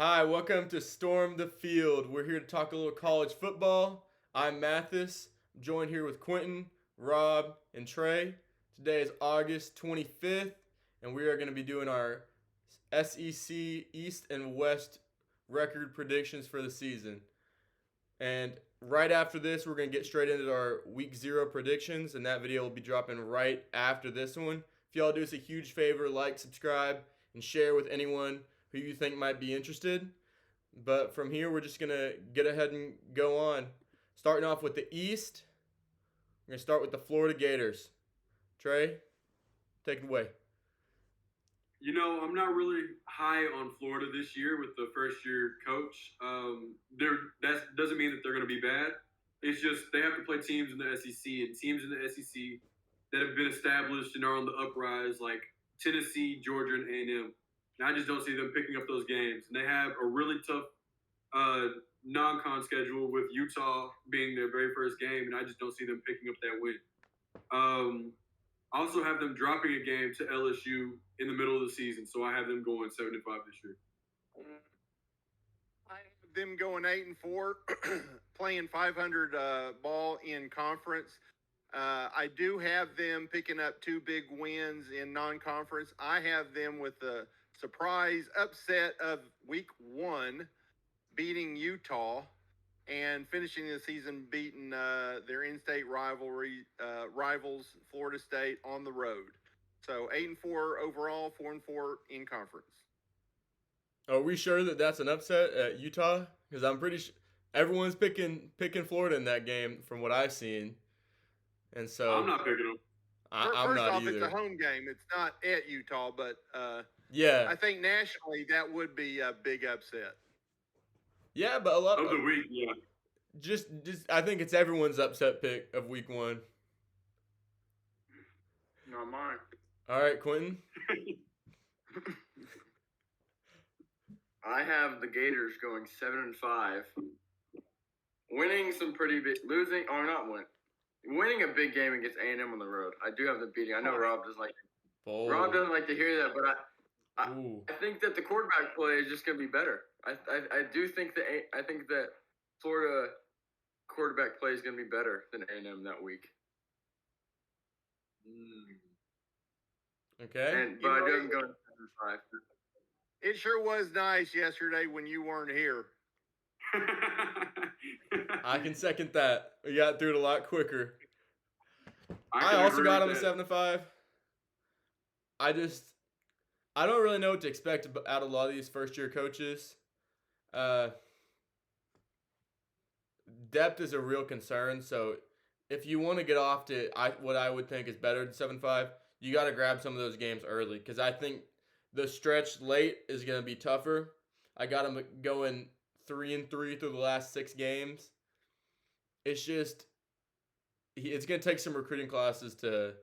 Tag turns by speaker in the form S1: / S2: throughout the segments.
S1: Hi, welcome to Storm the Field. We're here to talk a little college football. I'm Mathis. I'm joined here with Quentin, Rob, and Trey. Today is August 25th, and we are going to be doing our SEC East and West record predictions for the season. And right after this, we're going to get straight into our week 0 predictions, and that video will be dropping right after this one. If y'all do us a huge favor, like, subscribe, and share with anyone who you think might be interested. But from here, we're just going to get ahead and go on. Starting off with the East, we're going to start with the Florida Gators. Trey, take it away.
S2: I'm not really high on Florida this year with the first-year coach. That doesn't mean that they're going to be bad. It's just they have to play teams in the SEC and teams in the SEC that have been established and are on the uprise, like Tennessee, Georgia, and A&M. And I just don't see them picking up those games. And they have a really tough non-con schedule with Utah being their very first game, and I just don't see them picking up that win. I also have them dropping a game to LSU in the middle of the season, so I have them going 7-5 this year.
S3: I have them going 8-4, playing 500 ball in conference. I do have them picking up 2 big wins in non-conference. I have them with the surprise upset of week 1, beating Utah and finishing the season beating their in-state rivals, Florida State, on the road. So 8-4 overall, 4-4 in conference.
S1: Are we sure that that's an upset at Utah? Because I'm pretty sure everyone's picking Florida in that game from what I've seen. And so
S2: I'm not picking them.
S1: I'm not
S3: off,
S1: either.
S3: It's a home game. It's not at Utah, but
S1: yeah,
S3: I think nationally that would be a big upset.
S1: Yeah, but a lot
S2: of the week, yeah.
S1: Just I think it's everyone's upset pick of week 1.
S2: Not mine.
S1: All right, Quentin.
S4: I have the Gators going 7-5, winning some pretty big, winning a big game against A&M on the road. I do have them beating. I know Rob doesn't like. Rob doesn't like to hear that, but I think that the quarterback play is just going to be better. I do think that Florida quarterback play is going to be better than A&M that week.
S1: Okay.
S4: But I do have them going 7-5.
S3: It sure was nice yesterday when you weren't here.
S1: I can second that. We got through it a lot quicker. I also got him at 7-5. I don't really know what to expect out of a lot of these first-year coaches. Depth is a real concern. So if you want to get off to what I would think is better than 7-5, you got to grab some of those games early because I think the stretch late is going to be tougher. I got them going 3-3 through the last 6 games. It's just it's going to take some recruiting classes to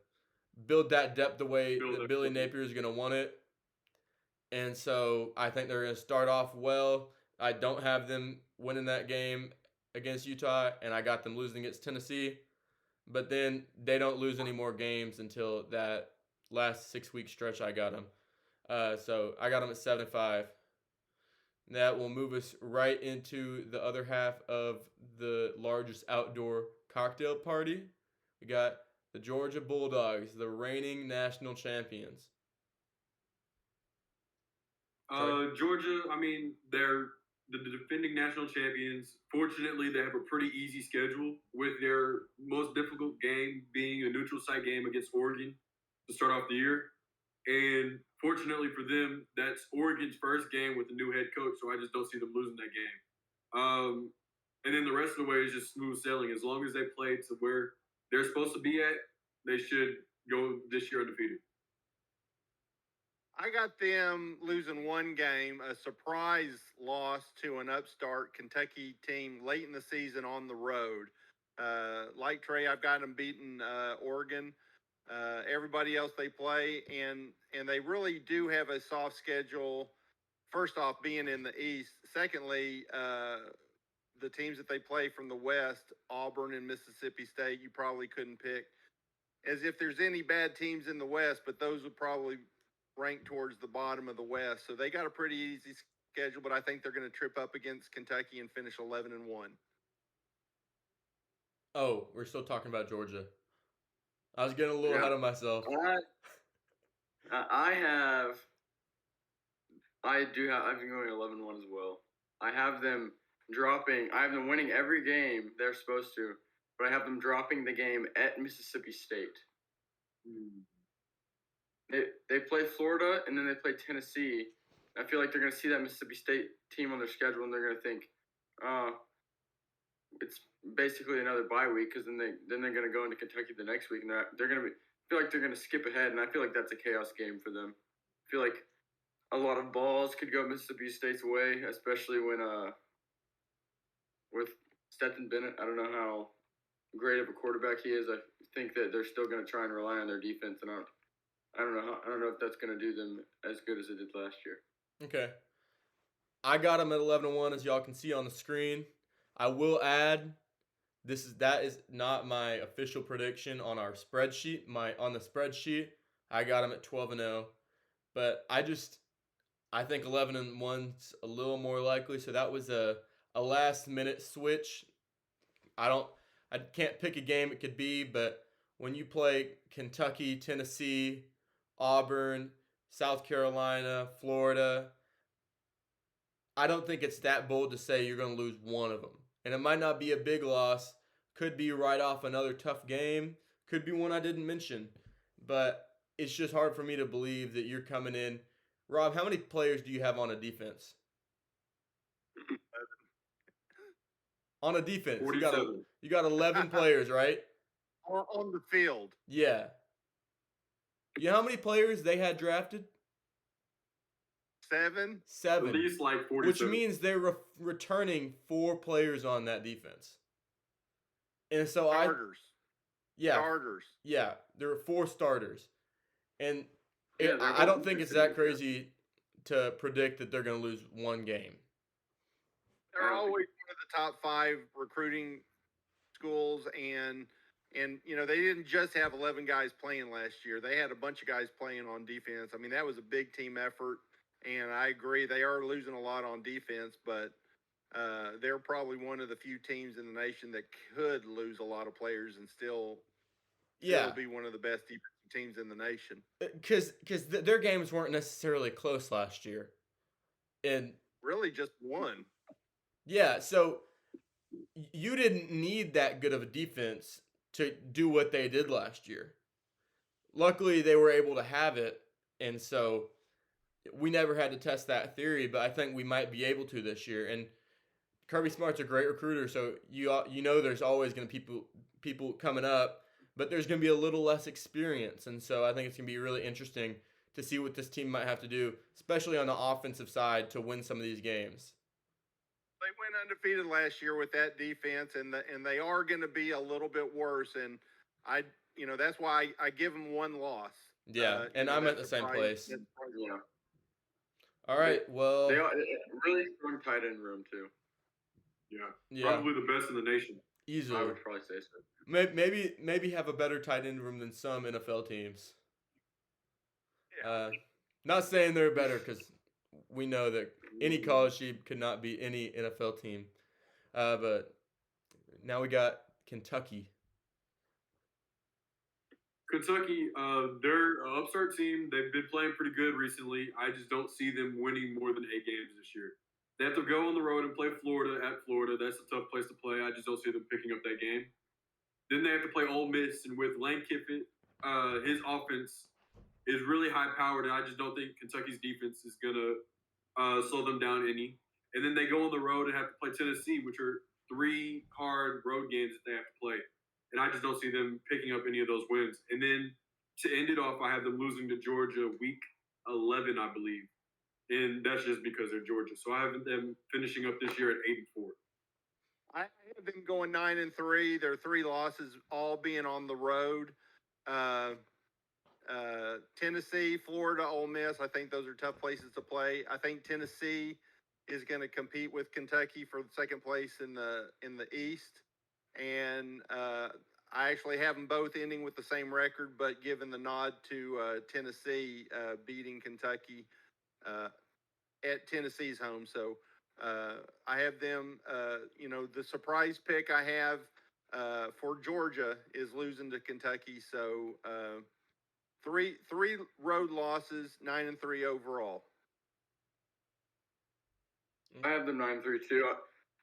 S1: build that depth the way that Billy Napier is going to want it. And so I think they're going to start off well. I don't have them winning that game against Utah, and I got them losing against Tennessee. But then they don't lose any more games until that last 6-week stretch I got them. So I got them at 7-5. That will move us right into the other half of the largest outdoor cocktail party. We got the Georgia Bulldogs, the reigning national champions.
S2: Georgia, they're the defending national champions. Fortunately, they have a pretty easy schedule with their most difficult game being a neutral site game against Oregon to start off the year. And fortunately for them, that's Oregon's first game with a new head coach, so I just don't see them losing that game. And then the rest of the way is just smooth sailing. As long as they play to where they're supposed to be at, they should go this year undefeated.
S3: I got them losing 1 game, a surprise loss to an upstart Kentucky team late in the season on the road. Like Trey, I've got them beating Oregon. Everybody else they play, and they really do have a soft schedule. First off, being in the East. Secondly, the teams that they play from the West, Auburn and Mississippi State, you probably couldn't pick. As if there's any bad teams in the West, but those would probably rank towards the bottom of the West. So they got a pretty easy schedule, but I think they're going to trip up against Kentucky and finish 11-1.
S1: Oh, we're still talking about Georgia. I was getting a little ahead of myself.
S4: I've been going 11-1 as well. I have them winning every game they're supposed to, but I have them dropping the game at Mississippi State. They play Florida and then they play Tennessee. I feel like they're going to see that Mississippi State team on their schedule and they're going to think, it's basically another bye week because then they're going to go into Kentucky the next week and they're going to feel like they're going to skip ahead, and I feel like that's a chaos game for them. I feel like a lot of balls could go Mississippi State's way, especially when with Stetson Bennett. I don't know how great of a quarterback he is. I think that they're still going to try and rely on their defense, and I don't know if that's going to do them as good as it did last year.
S1: Okay. I got them at 11-1, as y'all can see on the screen. I will add, that is not my official prediction on our spreadsheet. On the spreadsheet, I got them at 12-0, but I think 11-1's a little more likely. So that was a last minute switch. I can't pick a game it could be, but when you play Kentucky, Tennessee, Auburn, South Carolina, Florida, I don't think it's that bold to say you're going to lose one of them. And it might not be a big loss. Could be right off another tough game. Could be one I didn't mention. But it's just hard for me to believe that you're coming in. Rob, how many players do you have on a defense? On a defense. You got 11 players, right?
S3: On the field.
S1: Yeah. You know how many players they had drafted?
S3: 7.
S2: At least like 47.
S1: Which means they're returning 4 players on that defense. And so
S3: starters.
S1: Starters. Yeah, there were 4 starters. And I don't think it's that crazy to predict that they're going to lose one game.
S3: They're always one of the top 5 recruiting schools, and they didn't just have 11 guys playing last year. They had a bunch of guys playing on defense. I mean, that was a big team effort, and I agree they are losing a lot on defense, but they're probably one of the few teams in the nation that could lose a lot of players and still be one of the best defensive teams in the nation.
S1: Because their games weren't necessarily close last year. And
S3: really just one.
S1: Yeah, so you didn't need that good of a defense to do what they did last year. Luckily, they were able to have it, and so we never had to test that theory, but I think we might be able to this year. And Kirby Smart's a great recruiter, so you know there's always going to be people coming up, but there's going to be a little less experience. And so I think it's going to be really interesting to see what this team might have to do, especially on the offensive side, to win some of these games.
S3: They went undefeated last year with that defense, and they are going to be a little bit worse. And that's why I give them one loss.
S1: Yeah, and I'm at the same place.
S4: Yeah.
S1: All right, well.
S4: They are really strong tight end room, too.
S2: Yeah. Probably the best in the nation.
S1: Easily.
S4: I would probably say so.
S1: Maybe have a better tight end room than some NFL teams.
S3: Yeah.
S1: Not saying they're better, because we know that any college team could not beat any NFL team. But now we got Kentucky.
S2: Kentucky, they're an upstart team. They've been playing pretty good recently. I just don't see them winning more than 8 games this year. They have to go on the road and play Florida at Florida. That's a tough place to play. I just don't see them picking up that game. Then they have to play Ole Miss, and with Lane Kiffin, his offense is really high-powered, and I just don't think Kentucky's defense is going to slow them down any. And then they go on the road and have to play Tennessee, which are 3 hard road games that they have to play. And I just don't see them picking up any of those wins. And then to end it off, I have them losing to Georgia week 11, I believe. And that's just because they're Georgia. So I have them finishing up this year at 8-4.
S3: I have them going 9-3. Their 3 losses all being on the road. Tennessee, Florida, Ole Miss. I think those are tough places to play. I think Tennessee is going to compete with Kentucky for the second place in the East. And I actually have them both ending with the same record, but giving the nod to Tennessee beating Kentucky. at Tennessee's home. So I have them. The surprise pick I have for Georgia is losing to Kentucky. So three road losses, 9-3 overall.
S4: I have them 9-3 too.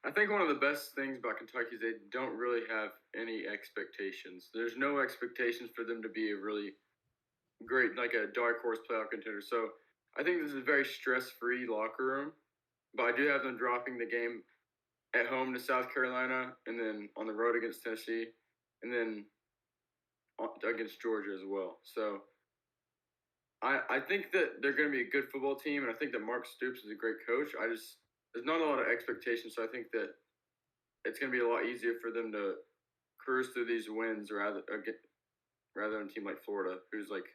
S4: I think one of the best things about Kentucky is they don't really have any expectations. There's no expectations for them to be a really great, like a dark horse playoff contender. So I think this is a very stress-free locker room. But I do have them dropping the game at home to South Carolina, and then on the road against Tennessee, and then against Georgia as well. So I think that they're going to be a good football team, and I think that Mark Stoops is a great coach. There's not a lot of expectations, so I think that it's going to be a lot easier for them to cruise through these wins rather than a team like Florida, who's like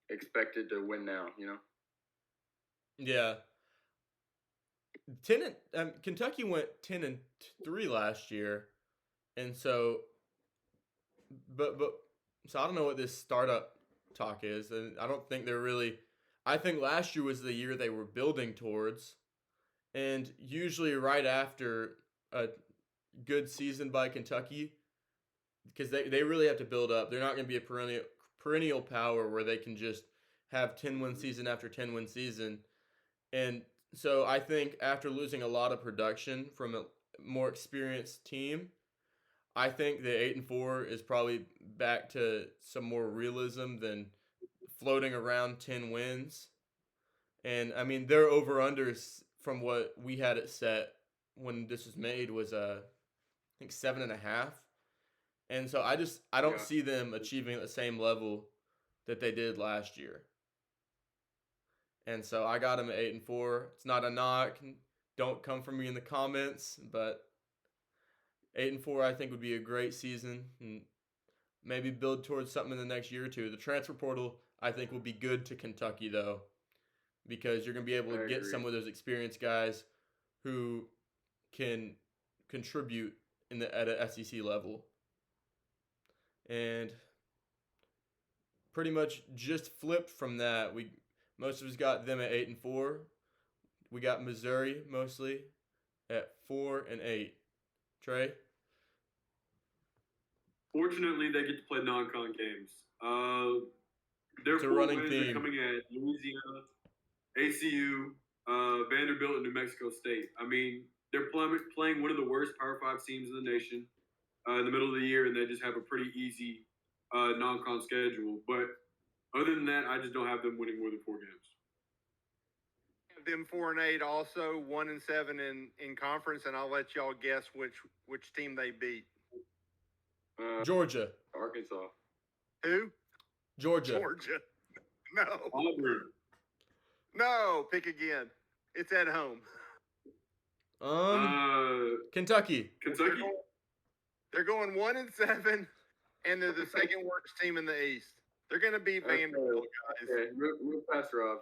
S4: expected to win now.
S1: Yeah. Kentucky went 10-3 last year, and so, so I don't know what this startup talk is, and I don't think they're really. I think last year was the year they were building towards, and usually right after a good season by Kentucky, because they really have to build up. They're not going to be a perennial power where they can just have 10-win season after 10-win season, and so I think after losing a lot of production from a more experienced team, I think the 8-4 is probably back to some more realism than floating around 10 wins. And I mean, their over-unders from what we had it set when this was made was I think 7.5. And so I don't see them achieving the same level that they did last year. And so I got them at 8-4. It's not a knock. Don't come for me in the comments, but 8-4 I think would be a great season, and maybe build towards something in the next year or two. The transfer portal I think will be good to Kentucky though, because you're gonna be able to get some of those experienced guys who can contribute at a SEC level. And pretty much just flipped from that. Most of us got them at 8-4. We got Missouri mostly at 4-8. Trey?
S2: Fortunately, they get to play non-con games. Their
S1: It's a
S2: 4
S1: running
S2: wins
S1: theme.
S2: are coming at Louisiana, ACU, Vanderbilt, and New Mexico State. I mean, they're playing one of the worst Power 5 teams in the nation in the middle of the year, and they just have a pretty easy non-con schedule. But other than that, I just don't have them winning more than 4 games.
S3: Them 4-8, also 1-7 in conference, and I'll let y'all guess which team they beat.
S1: Georgia.
S4: Arkansas.
S3: Who?
S1: Georgia.
S3: No.
S2: Auburn.
S3: No. Pick again. It's at home.
S1: Kentucky.
S2: Kentucky.
S3: They're going 1-7, and they're the second worst team in the East. They're going to be Vanderbilt, guys.
S4: Okay, move past Rob.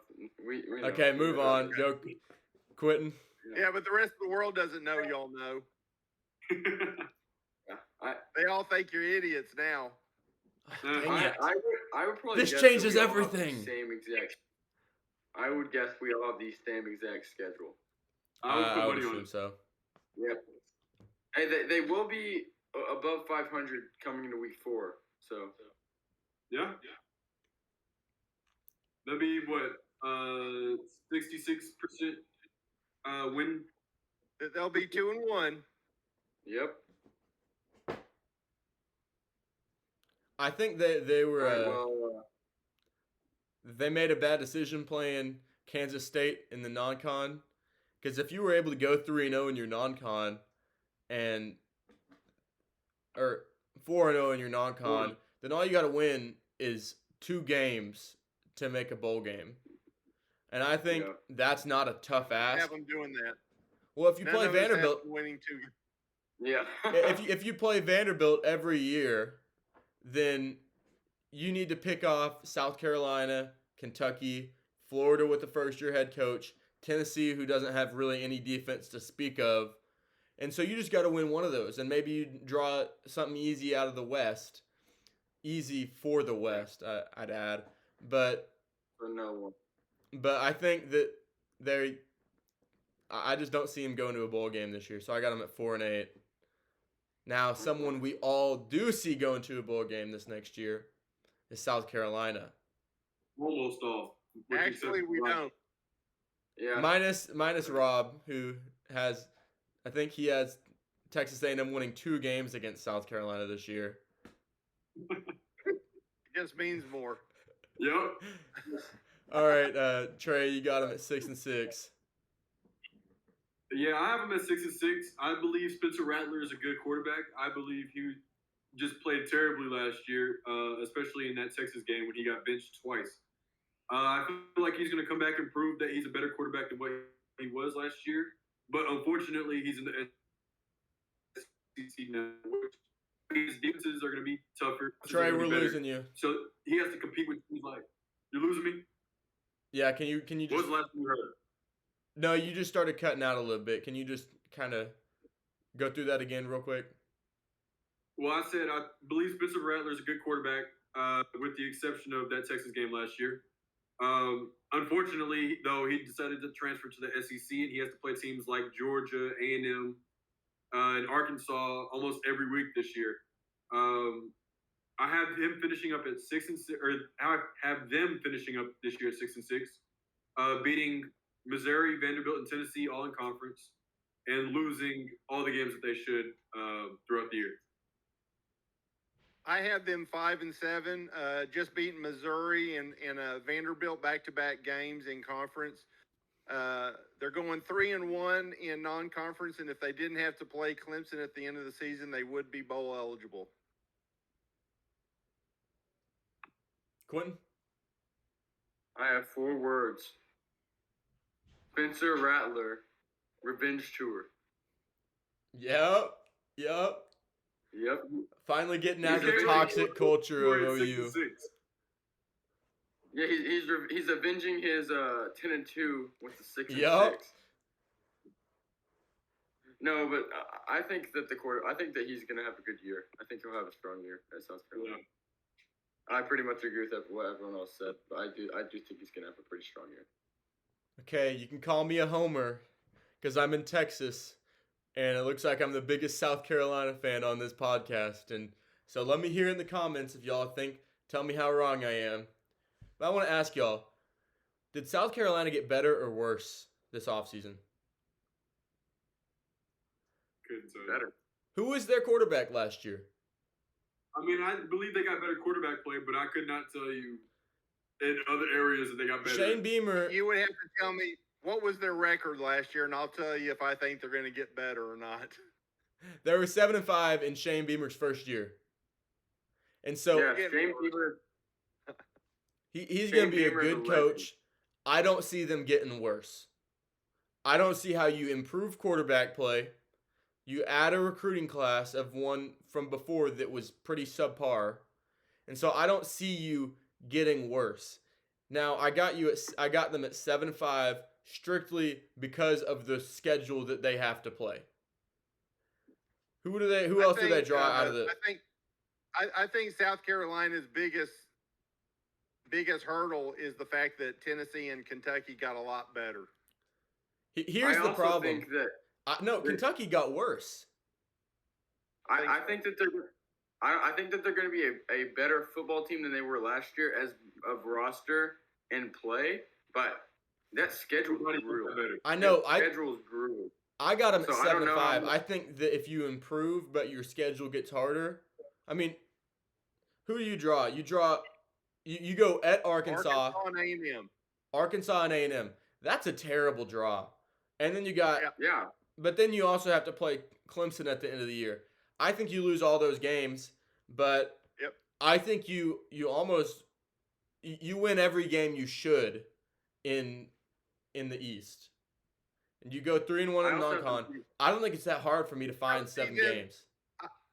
S4: We know.
S1: Okay, move on. Joe quitting.
S3: Yeah, but the rest of the world doesn't know y'all know. They all think you're idiots now.
S1: Dang it.
S4: I would probably
S1: This
S4: guess
S1: changes
S4: that we all have
S1: everything.
S4: the same exact. I would guess we all have the same exact schedule.
S1: I would assume so.
S4: Yep. Hey, they will be above 500 coming into week 4. So.
S2: Yeah. That'd be what? 66% win.
S3: They'll be 2-1.
S4: Yep.
S1: I think they were. They made a bad decision playing Kansas State in the non-con, because if you were able to go 3-0 in your non-con, or 4-0 in your non-con, then all you got to win is 2 games to make a bowl game, and I think that's not a tough ask.
S3: Have them doing that.
S1: Well, if you play Vanderbilt,
S3: winning 2.
S4: Yeah.
S1: if you play Vanderbilt every year, then you need to pick off South Carolina, Kentucky, Florida with the first-year head coach, Tennessee, who doesn't have really any defense to speak of. And so you just got to win one of those. And maybe you draw something easy out of the West. Easy for the West, I'd add. But
S4: For no one.
S1: But I think that I just don't see him going to a bowl game this year. So I got him at 4-8. Now, someone we all do see going to a bowl game this next year is South Carolina.
S2: Almost all.
S3: Actually, we don't.
S4: Yeah.
S1: Minus Rob, who has, I think he has Texas A&M winning 2 games against South Carolina this year.
S3: It just means more.
S2: Yep.
S1: All right, Trey, you got him at 6-6.
S2: Yeah, I have him at 6-6. I believe Spencer Rattler is a good quarterback. I believe he just played terribly last year, especially in that Texas game when he got benched twice. I feel like he's going to come back and prove that he's a better quarterback than what he was last year. But unfortunately, he's in the SEC now. His defenses are going to be tougher.
S1: Trey, we're losing you.
S2: So he has to compete with teams like. You're losing me?
S1: Yeah, can you
S2: What
S1: just
S2: was the last time you heard?
S1: No, you just started cutting out a little bit. Can you just kind of go through that again real quick?
S2: Well, I said I believe Spencer Rattler is a good quarterback, with the exception of that Texas game last year. Unfortunately, though, he decided to transfer to the SEC, and he has to play teams like Georgia, A&M, and Arkansas almost every week this year. I have him finishing up at 6-6, or I have them finishing up this year at 6-6, beating Missouri, Vanderbilt, and Tennessee all in conference, and losing all the games that they should throughout the year.
S3: I have them 5-7, just beating Missouri and Vanderbilt back-to-back games in conference. They're going 3-1 in non-conference, and if they didn't have to play Clemson at the end of the season, they would be bowl eligible.
S1: Quentin?
S4: I have 4 words. Spencer Rattler, revenge tour.
S1: Yep.
S4: Yep.
S1: Finally getting out of
S2: He's
S1: the
S2: getting
S1: toxic culture of
S2: We're at
S1: OU.
S2: 6-6.
S4: Yeah, he's avenging his 10-2 with the 6-6.
S1: Yup.
S4: No, but I think that I think that he's gonna have a good year. I think he'll have a strong year at South Carolina.
S2: Yeah.
S4: I pretty much agree with what everyone else said, but I do think he's gonna have a pretty strong year.
S1: Okay, you can call me a homer because I'm in Texas, and it looks like I'm the biggest South Carolina fan on this podcast. And so let me hear in the comments if y'all tell me how wrong I am. But I want to ask y'all, did South Carolina get better or worse this offseason?
S2: Couldn't say.
S4: Better.
S1: Who was their quarterback last year?
S2: I mean, I believe they got better quarterback play, but I could not tell you in other areas that they got better.
S1: Shane Beamer.
S3: You would have to tell me what was their record last year, and I'll tell you if I think they're going to get better or not.
S1: They were 7-5 in Shane Beamer's first year. And so
S4: Yeah, Shane Beamer.
S1: he's going to be a
S4: Beamer's
S1: good
S4: a
S1: coach. I don't see them getting worse. I don't see how you improve quarterback play. You add a recruiting class of one from before that was pretty subpar. And so I don't see you getting worse. Now, I got them at 7-5 strictly because of the schedule that they have to play. Who else do they draw out of the
S3: I think South Carolina's biggest hurdle is the fact that Tennessee and Kentucky got a lot better.
S1: Here's the problem.
S4: Think that
S1: Kentucky got worse.
S4: I think that they're going to be a better football team than they were last year as of roster and play, but that schedule is brutal.
S1: I know.
S4: Schedule's brutal.
S1: I got them at
S4: So I don't know.
S1: 7-5. I think that if you improve, but your schedule gets harder. I mean, who do you draw? You go at Arkansas
S3: and A&M.
S1: Arkansas and A&M. That's a terrible draw. And then you got
S4: Yeah.
S1: But then you also have to play Clemson at the end of the year. I think you lose all those games, but
S3: Yep.
S1: I think you win every game you should in the East. And you go 3-1 in non-con. I don't think it's that hard for me to find 7 games.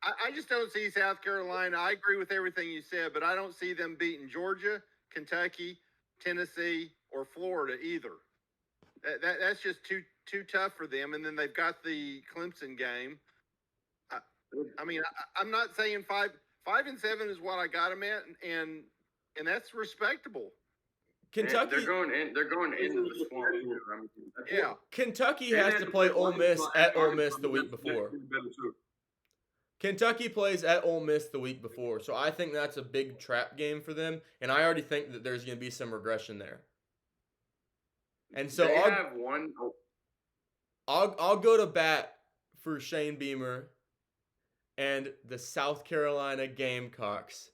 S3: I just don't see South Carolina. I agree with everything you said, but I don't see them beating Georgia, Kentucky, Tennessee, or Florida either. That's just too tough for them. And then they've got the Clemson game. I mean, I'm not saying 5-7 is what I got them at, and that's respectable.
S1: Kentucky.
S4: They're going into the swamp.
S3: Yeah.
S1: Kentucky has to play Ole Miss at Ole Miss the week before. Kentucky plays at Ole Miss the week before, so I think that's a big trap game for them, and I already think that there's going to be some regression there. And so I'll go to bat for Shane Beamer and the South Carolina Gamecocks.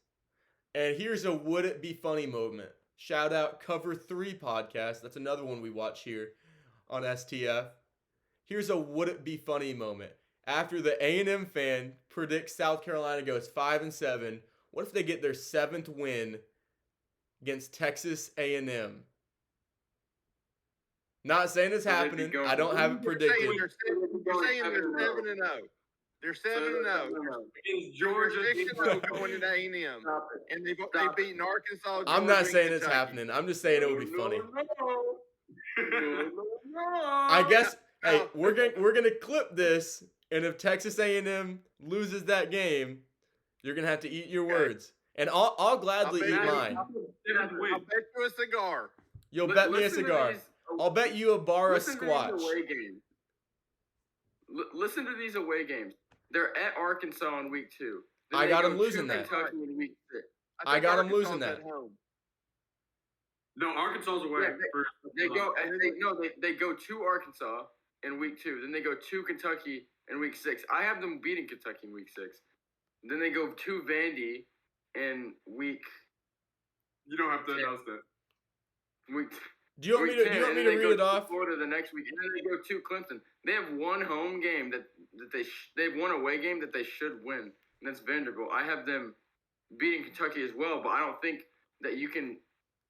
S1: And here's a Would It Be Funny moment. Shout out Cover 3 podcast. That's another one we watch here on STF. Here's a Would It Be Funny moment. After the A&M fan predicts South Carolina goes 5-7, what if they get their 7th win against Texas A&M? Not saying it's happening. I don't have it predicted.
S3: You're saying they're 7-0. They're 7-0.
S2: Against Georgia,
S3: 6-0 going into A&M, and they've beaten Arkansas. Georgia,
S1: I'm not saying it's
S3: Kentucky.
S1: happening. I'm just saying it would be funny.
S2: No.
S1: I guess. Hey, we're gonna clip this, and if Texas A&M loses that game, you're gonna have to eat your words, and I'll gladly eat mine.
S3: I'll bet you a cigar.
S1: You'll bet me a cigar. I'll bet you a bar of squash.
S4: Listen to these away games. They're at Arkansas in week 2. Then
S1: I
S4: they
S1: got
S4: go
S1: them losing
S4: to
S1: that.
S4: Kentucky in week 6.
S1: I got them losing that.
S2: No, Arkansas's away.
S4: Yeah, they go to Arkansas in week 2. Then they go to Kentucky in week 6. I have them beating Kentucky in week 6. Then they go to Vandy in week.
S2: You don't have to announce that.
S4: Week.
S1: Do you want me to read it off?
S4: Florida the next week, and then they go to Clemson. They have one home game that they've won away game that they should win, and that's Vanderbilt. I have them beating Kentucky as well, but I don't think that you can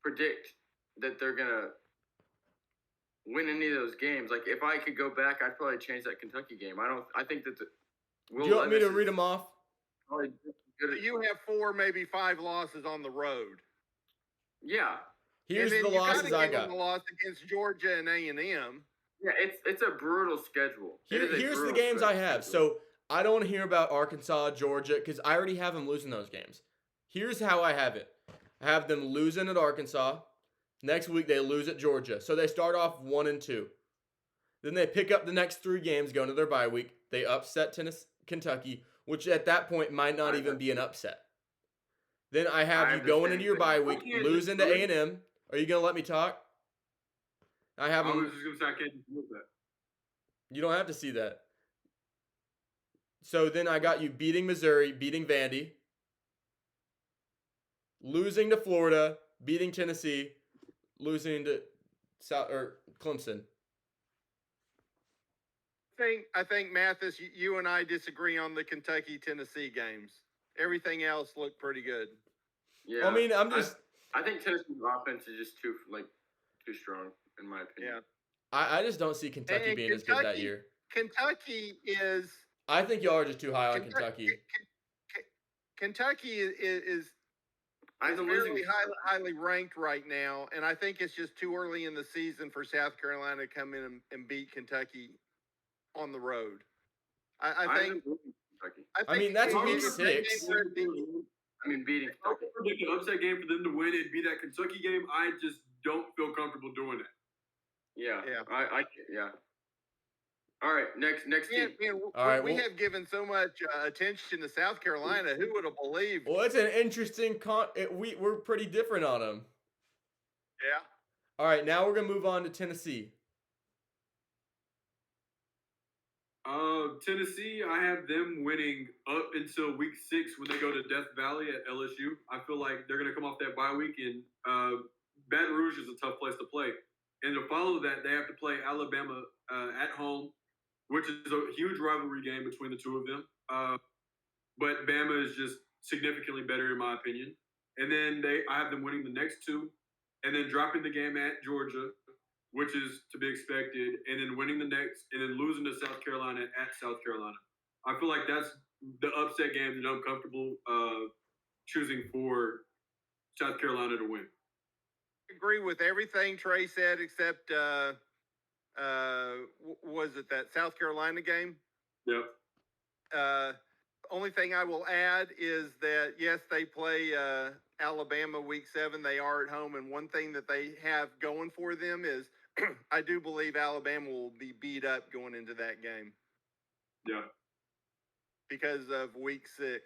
S4: predict that they're gonna win any of those games. Like if I could go back, I'd probably change that Kentucky game. I think that.
S1: Do you want me to read them off?
S3: You have 4, maybe 5 losses on the road.
S4: Yeah.
S1: Here's the losses I got.
S3: The loss against Georgia and A&M.
S4: Yeah, it's a brutal schedule.
S1: Here's the games I have. So I don't want to hear about Arkansas, Georgia, because I already have them losing those games. Here's how I have it. I have them losing at Arkansas. Next week they lose at Georgia. So they start off 1-2. Then they pick up the next 3 games going to their bye week. They upset Kentucky, which at that point might not even be an upset. Then I have you going into your bye week, losing to A&M. Are you going to let me talk? I have them.
S2: I was just going to say I can't do that.
S1: You don't have to see that. So then I got you beating Missouri, beating Vandy, losing to Florida, beating Tennessee, losing to Clemson.
S3: I think Mathis, you and I disagree on the Kentucky-Tennessee games. Everything else looked pretty good.
S4: Yeah.
S1: I mean,
S4: I think Tennessee's offense is just too strong, in my opinion.
S3: Yeah.
S1: I just don't see Kentucky being as good that year.
S3: Kentucky is.
S1: I think y'all are just too high on Kentucky.
S3: Kentucky is fairly highly ranked right now, and I think it's just too early in the season for South Carolina to come in and beat Kentucky on the road. I think
S1: that's week 6.
S4: Beating
S2: I would predict an upset game for them to win and be that Kentucky game. I just don't feel comfortable doing it.
S4: Yeah. Yeah. All right, next team.
S3: We have given so much attention to South Carolina. Who would have believed?
S1: Well, it's an interesting we're pretty different on them.
S3: Yeah.
S1: All right, now we're gonna move on to Tennessee.
S2: Tennessee, I have them winning up until week 6 when they go to Death Valley at LSU. I feel like they're going to come off that bye week, and Baton Rouge is a tough place to play. And to follow that, they have to play Alabama at home, which is a huge rivalry game between the two of them. But Bama is just significantly better in my opinion. And then I have them winning the next 2, and then dropping the game at Georgia, which is to be expected, and then winning the next, and then losing to South Carolina at South Carolina. I feel like that's the upset game that I'm comfortable choosing for South Carolina to win.
S3: I agree with everything Trey said, except was it that South Carolina game?
S2: Yep.
S3: Only thing I will add is that yes, they play Alabama week 7. They are at home, and one thing that they have going for them is I do believe Alabama will be beat up going into that game.
S2: Yeah.
S3: Because of week 6.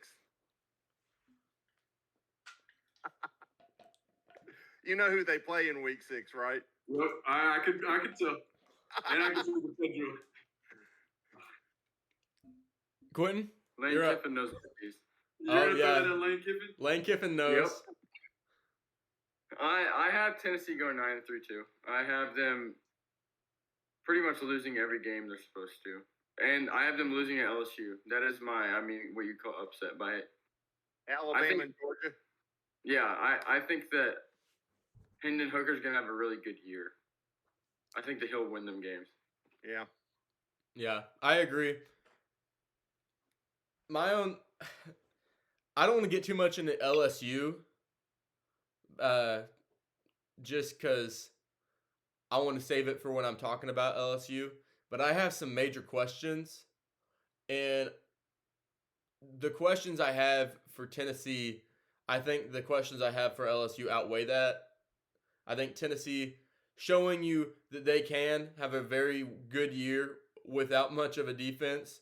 S3: You know who they play in week 6, right?
S2: Well, I could tell. And I can see the schedule.
S1: Quentin?
S4: Lane
S1: You're up.
S4: Kiffin knows what it is.
S2: You're
S1: Oh,
S2: gonna
S1: yeah.
S2: throw that in Lane Kiffin?
S1: Lane Kiffin knows.
S4: Yep. I have Tennessee going 9-3 too. I have them pretty much losing every game they're supposed to. And I have them losing at LSU. That is what you call upset by it.
S3: Alabama and Georgia.
S4: Yeah, I think that Hendon Hooker's going to have a really good year. I think that he'll win them games.
S3: Yeah.
S1: Yeah, I agree. I don't want to get too much into LSU, just because I want to save it for when I'm talking about LSU. But I have some major questions, and the questions I have for Tennessee, I think the questions I have for LSU outweigh that. I think Tennessee showing you that they can have a very good year without much of a defense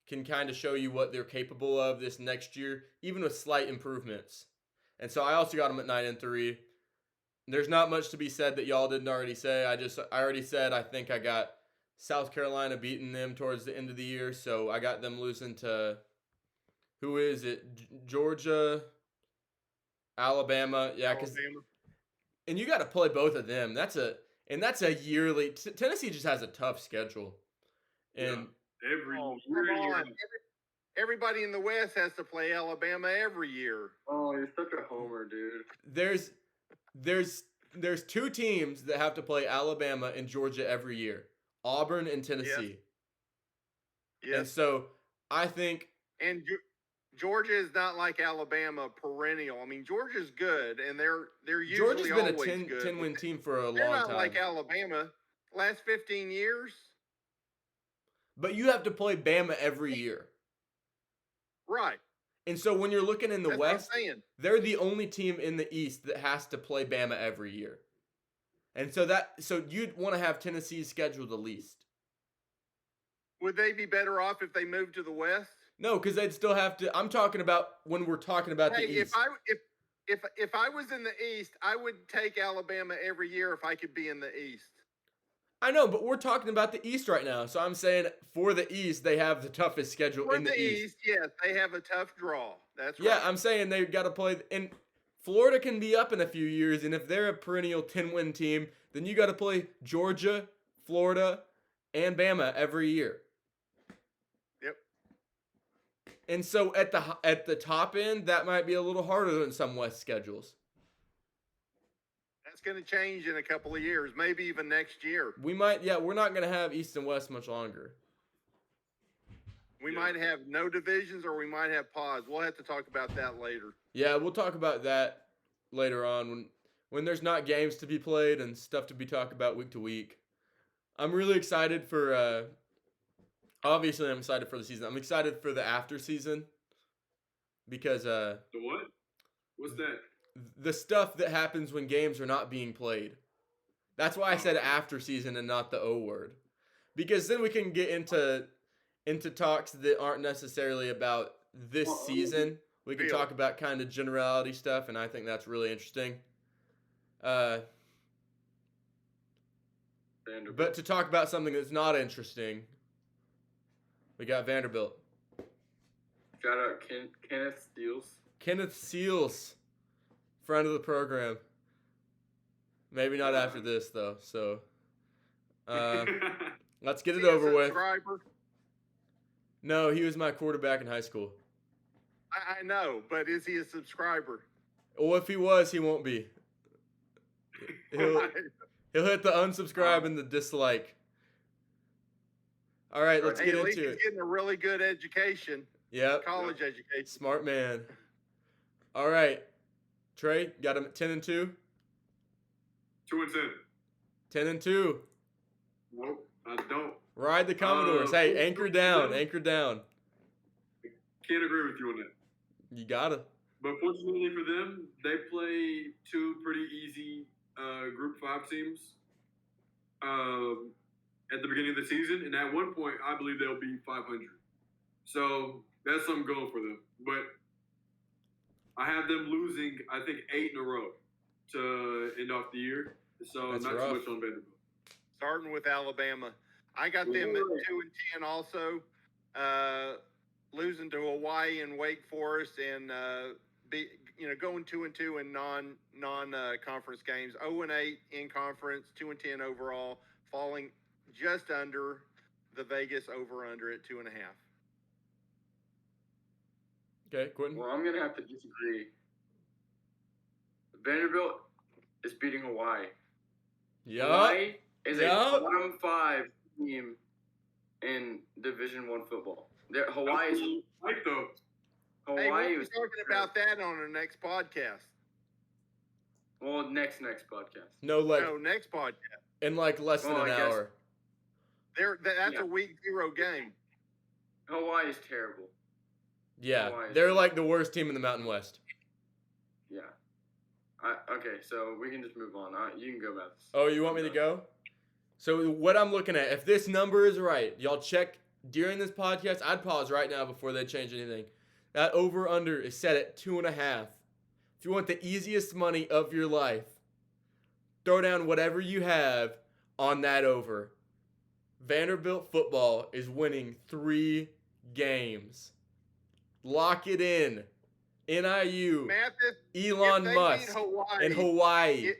S1: can kind of show you what they're capable of this next year, even with slight improvements. And so I also got them at 9-3. There's not much to be said that y'all didn't already say. I already said I think I got South Carolina beating them towards the end of the year, so I got them losing to, who is it? Georgia, Alabama. Yeah, because and you got to play both of them. That's a yearly. Tennessee just has a tough schedule, and
S3: everybody in the West has to play Alabama every year.
S4: Oh, you're such a homer, dude.
S1: There's two teams that have to play Alabama and Georgia every year. Auburn and Tennessee.
S3: Yes.
S1: And so I think
S3: Georgia is not like Alabama perennial. I mean, Georgia's good, and they're usually
S1: Georgia's been
S3: always
S1: a 10-win team for a long time.
S3: They're not like Alabama. Last 15 years.
S1: But you have to play Bama every year.
S3: Right.
S1: And so when you're looking in the
S3: That's
S1: West,
S3: what I'm saying.
S1: they're the only team in the East that has to play Bama every year. And so you'd want to have Tennessee's schedule the least.
S3: Would they be better off if they moved to the West?
S1: No, because they'd still have to. I'm talking about when we're talking about the East.
S3: If I was in the East, I would take Alabama every year if I could be in the East.
S1: I know, but we're talking about the East right now. So I'm saying for the East, they have the toughest schedule in the East.
S3: Yes, they have a tough draw. That's right.
S1: Yeah, I'm saying they've got to play. And Florida can be up in a few years, and if they're a perennial 10-win team, then you got to play Georgia, Florida, and Bama every year.
S3: Yep.
S1: And so at the top end, that might be a little harder than some West schedules.
S3: That's going to change in a couple of years, maybe even next year.
S1: We're not going to have East and West much longer.
S3: We might have no divisions, or we might have pods. We'll have to talk about that later.
S1: Yeah, we'll talk about that later on when there's not games to be played and stuff to be talked about week to week. I'm really excited for obviously I'm excited for the season. I'm excited for the after season because
S2: the what? What's that?
S1: The stuff that happens when games are not being played. That's why I said after season and not the O word. Because then we can get into talks that aren't necessarily about this season. We can talk about kind of generality stuff, and I think that's really interesting. But to talk about something that's not interesting, we got Vanderbilt.
S4: Shout out Kenneth Steele.
S1: Kenneth Seals, friend of the program. Maybe not after this, though. So let's get it over with. No, he was my quarterback in high school.
S3: I know, but is he a subscriber?
S1: Well, if he was, he won't be. He'll hit the unsubscribe and the dislike. All right, let's get into it.
S3: He's getting a really good education.
S1: Yep.
S3: College education.
S1: Smart man. All right. Trey, got him at 10-2?
S2: 2-10.
S1: 10-2.
S2: Nope, I don't.
S1: Ride the Commodores. Hey, anchor down. Anchor down.
S2: Can't agree with you on that.
S1: You gotta.
S2: But fortunately for them, they play two pretty easy Group 5 teams at the beginning of the season. And at one point, I believe they'll be 500. So that's something going for them. But I have them losing, I think, 8 in a row to end off the year. So
S1: That's
S2: not
S1: rough.
S2: too much on Vanderbilt.
S3: Starting with Alabama. I got them at 2-10 also. Losing to Hawaii and Wake Forest and going 2-2 in non-conference games. 0-8 in conference, 2-10 overall, falling just under the Vegas over/under at 2.5.
S1: Okay, Quentin.
S4: Well, I'm gonna have to disagree. Vanderbilt is beating Hawaii.
S1: Yup.
S4: Hawaii is a bottom 5 team in Division I football. Hawaii is
S2: Right though.
S3: Hey,
S4: Hawaii
S3: we'll be
S4: was
S3: talking about that on our next podcast.
S4: well next podcast.
S1: No,
S3: Next podcast.
S1: in like less than
S4: Well,
S1: an
S4: I guess-
S1: hour.
S3: That's
S4: Yeah.
S3: a week 0 game.
S4: Hawaii is terrible.
S1: Yeah,
S4: Hawaii.
S1: they're like the worst team in the Mountain West.
S4: Yeah. Okay, so we can just move on. You can go about this.
S1: Oh, you want me to go? So what I'm looking at, if this number is right, y'all check during this podcast. I'd pause right now before they change anything. That over/under is set at 2.5. If you want the easiest money of your life, throw down whatever you have on that over. Vanderbilt football is winning 3 games. Lock it in. NIU,
S3: Mathis,
S1: Elon
S3: if they
S1: Musk,
S3: beat Hawaii,
S1: and Hawaii.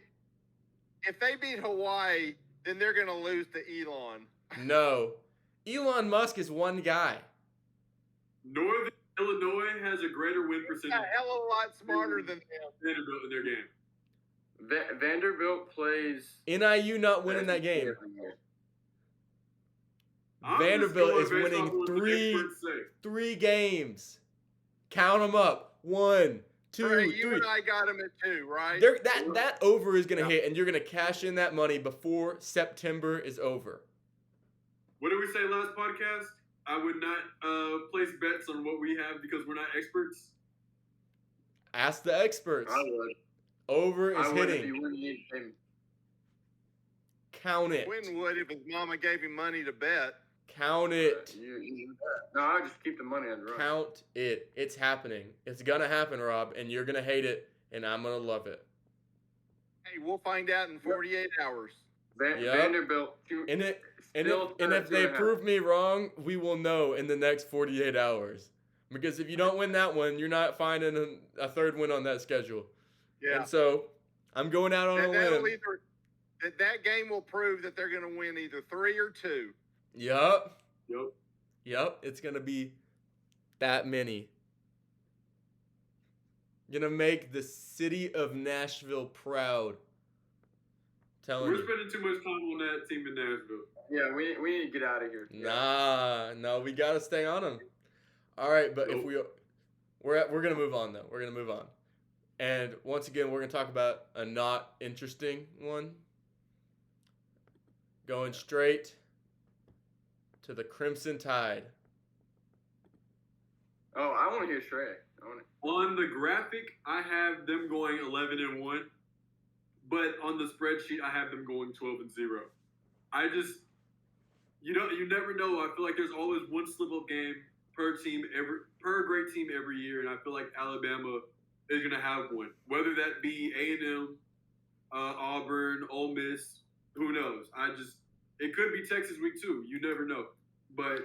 S3: if they beat Hawaii, then they're going to lose to Elon.
S1: No. Elon Musk is one guy.
S2: Northern Illinois has a greater win
S3: He's
S2: percentage
S3: a hell of a lot smarter than them.
S2: than Vanderbilt in their game.
S4: Vanderbilt plays
S1: NIU not winning that game.
S4: every year.
S2: I'm
S1: Vanderbilt
S2: just going
S1: is
S2: based off
S1: winning
S2: what the experts say.
S1: 3 games. Count them up. 1, 2,
S3: Trey, you
S1: 3.
S3: and I got them at 2, right?
S1: That over is gonna
S3: Yeah.
S1: hit, and you're gonna cash in that money before September is over.
S2: What did we say last podcast? I would not place bets on what we have because we're not experts.
S1: Ask the experts.
S4: I would.
S1: Over is
S4: I would if
S1: hitting.
S4: you wouldn't need him.
S1: Count it.
S3: Quinn would if his mama gave him money to bet.
S1: Count it.
S4: No, I would just keep the money on the run.
S1: Count it. It's happening. It's gonna happen, Rob, and you're gonna hate it, and I'm gonna love it.
S3: Hey, we'll find out in 48 hours.
S1: Yep.
S4: Vanderbilt.
S1: And
S4: Still
S1: if they
S4: 2.5.
S1: prove me wrong, we will know in the next 48 hours. Because if you don't win that one, you're not finding a third win on that schedule.
S3: Yeah.
S1: And so I'm going out on a limb.
S3: That game will prove that they're going to win either 3 or 2.
S1: Yup.
S2: Yep.
S1: It's going to be that many. Gonna make the city of Nashville proud. Telling
S2: We're
S1: you.
S2: spending too much time on that team in Nashville.
S4: Yeah, we need to get out of here.
S1: No, we gotta stay on them. All right, but if
S2: Nope.
S1: we're gonna move on though. We're gonna move on, and once again, we're gonna talk about a not interesting one. Going straight to the Crimson Tide.
S4: Oh, I want to hear Trey.
S2: On the graphic, I have them going 11-1, but on the spreadsheet, I have them going 12-0. I just, you never know. I feel like there's always one slip-up game per great team every year, and I feel like Alabama is gonna have one. Whether that be A&M, Auburn, Ole Miss, who knows? It could be Texas week 2. You never know, but.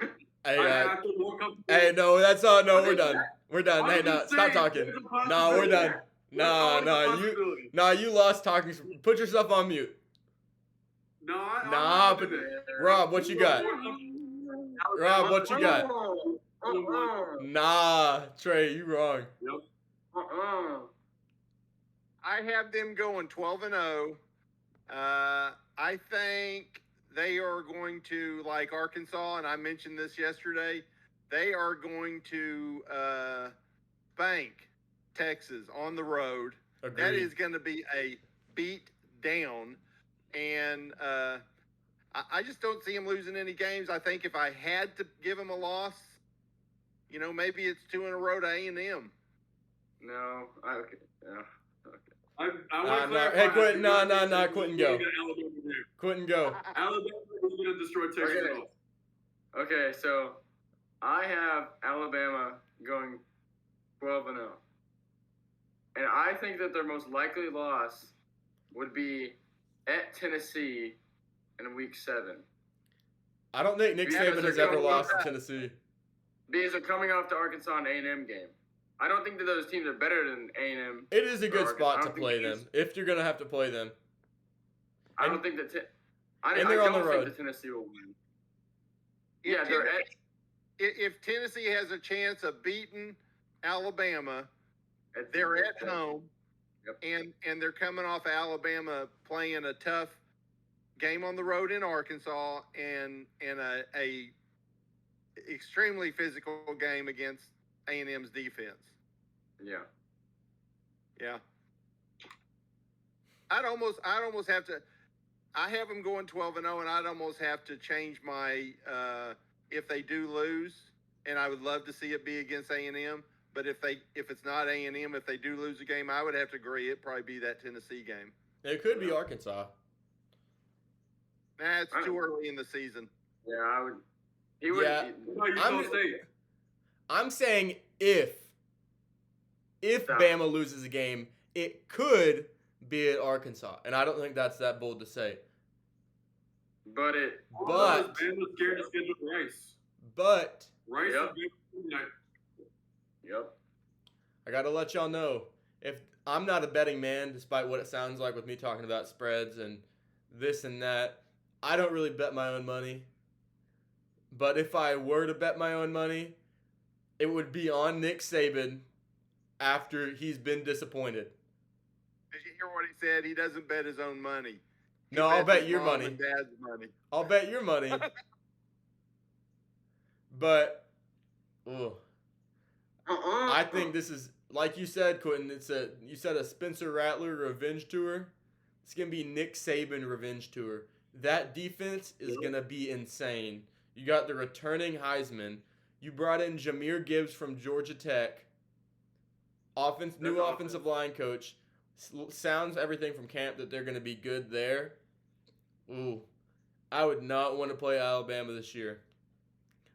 S2: I feel more comfortable.
S1: Hey, no, that's all. No, we're done. We're done.
S2: I'm
S1: Hey, no,
S2: just
S1: stop
S2: saying,
S1: talking.
S2: there's a
S1: No, we're done.
S2: possibility.
S1: You lost talking. Put yourself on mute.
S2: No, I'm
S1: Nah,
S2: not
S1: but
S2: gonna do that.
S1: Rob, what you got? Rob, what you got? Nah, Trey, you wrong.
S3: I have them going 12-0. I think they are going to, like Arkansas, and I mentioned this yesterday, they are going to spank Texas on the road.
S1: Agreed.
S3: That is going to be a beat down. And I just don't see them losing any games. I think if I had to give them a loss, maybe it's 2 in a row to A&M.
S4: No, okay. Yeah. Okay.
S2: I want to
S1: Nah,
S2: clarify.
S1: hey, Quentin, nah,
S2: Alabama
S1: Quentin, go.
S2: there.
S1: Quentin, go.
S2: Alabama is going to destroy Texas.
S4: Okay. Okay, so I have Alabama going 12-0. And I think that their most likely loss would be at Tennessee in week 7.
S1: I don't think Nick Saban has ever lost to Tennessee.
S4: Because they're coming off the Arkansas and A&M game. I don't think that those teams are better than A&M.
S1: It is a good spot to play them, if you're going to have to play them.
S4: I don't think that I
S1: they're
S4: don't
S1: on the road.
S4: think that Tennessee will win.
S3: If Tennessee has a chance of beating Alabama, they're at home, and they're coming off Alabama playing a tough game on the road in Arkansas and a extremely physical game against A&M's defense.
S4: Yeah.
S3: Yeah. I'd almost have to. I have them going 12-0, and I'd almost have to change my if they do lose, and I would love to see it be against A&M. But if it's not A&M, if they do lose a game, I would have to agree it'd probably be that Tennessee game.
S1: It could be Arkansas.
S3: Nah, it's too early in the season.
S4: Yeah, I would. He would.
S1: Yeah.
S2: State.
S1: I'm saying if Bama loses a game, it could be at Arkansas, and I don't think that's that bold to say.
S4: But
S2: Bama's scared to schedule Rice.
S1: But
S2: Rice
S4: Yep.
S2: is
S4: Yep.
S1: I gotta let y'all know, if I'm not a betting man, despite what it sounds like with me talking about spreads and this and that, I don't really bet my own money. But if I were to bet my own money, it would be on Nick Saban after he's been disappointed.
S3: Did you hear what he said? He doesn't bet his own money. He
S1: No, I'll
S3: bets
S1: bet
S3: his
S1: your
S3: mom
S1: money.
S3: and dad's money.
S1: I'll bet your money. But, I think this is, like you said, Quentin, you said a Spencer Rattler revenge tour. It's going to be Nick Saban revenge tour. That defense is going to be insane. You got the returning Heisman. You brought in Jahmyr Gibbs from Georgia Tech. New offensive line coach. Sounds everything from camp that they're going to be good there. Ooh. I would not want to play Alabama this year.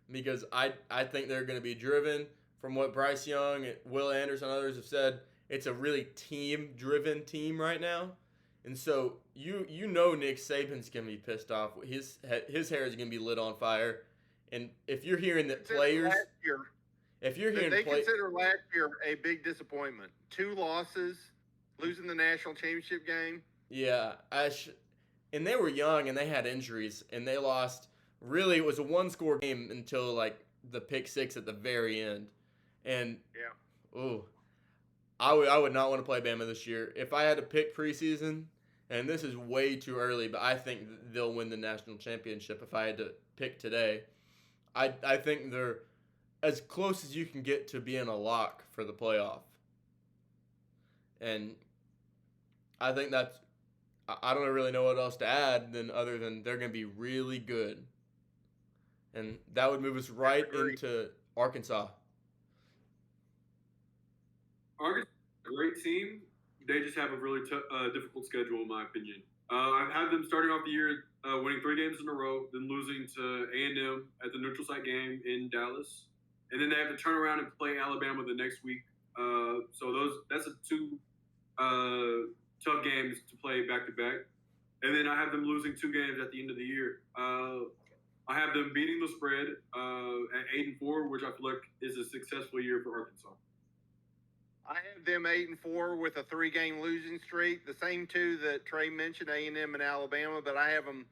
S1: Because I think they're going to be driven. From what Bryce Young, Will Anderson, and others have said, it's a really team-driven team right now. And so you know Nick Saban's going to be pissed off. His hair is going to be lit on fire. And if you're hearing that players...
S3: They consider last year a big disappointment. 2 losses, losing the national championship game.
S1: Yeah. And they were young and they had injuries. And they lost... Really, it was a 1-score game until, like, the pick 6 at the very end. And, I would not want to play Bama this year. If I had to pick preseason, and this is way too early, but I think they'll win the national championship if I had to pick today. I think they're as close as you can get to being a lock for the playoff. And I think that's, I don't really know what else to add other than they're going to be really good. And that would move us right into Arkansas.
S2: Arkansas is a great team. They just have a really difficult schedule, in my opinion. I've had them starting off the year winning 3 games in a row, then losing to A&M at the neutral site game in Dallas, and then they have to turn around and play Alabama the next week. So that's 2 tough games to play back to back. And then I have them losing 2 games at the end of the year. I have them beating the spread at 8-4, which I feel like is a successful year for Arkansas.
S3: I have them 8-4 with a 3-game losing streak. The same 2 that Trey mentioned, A&M and Alabama, but I have them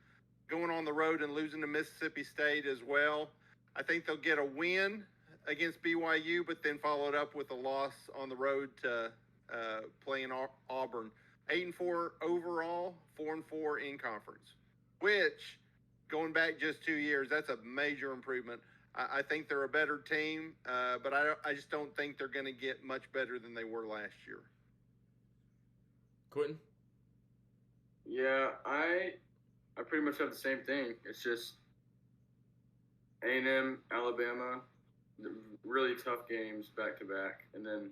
S3: going on the road and losing to Mississippi State as well. I think they'll get a win against BYU, but then followed up with a loss on the road to playing Auburn. 8-4 overall, 4-4 in conference, which, going back just 2 years, that's a major improvement. I think they're a better team, but I just don't think they're going to get much better than they were last year.
S1: Quentin?
S4: Yeah, I pretty much have the same thing. It's just A&M, Alabama, really tough games back to back, and then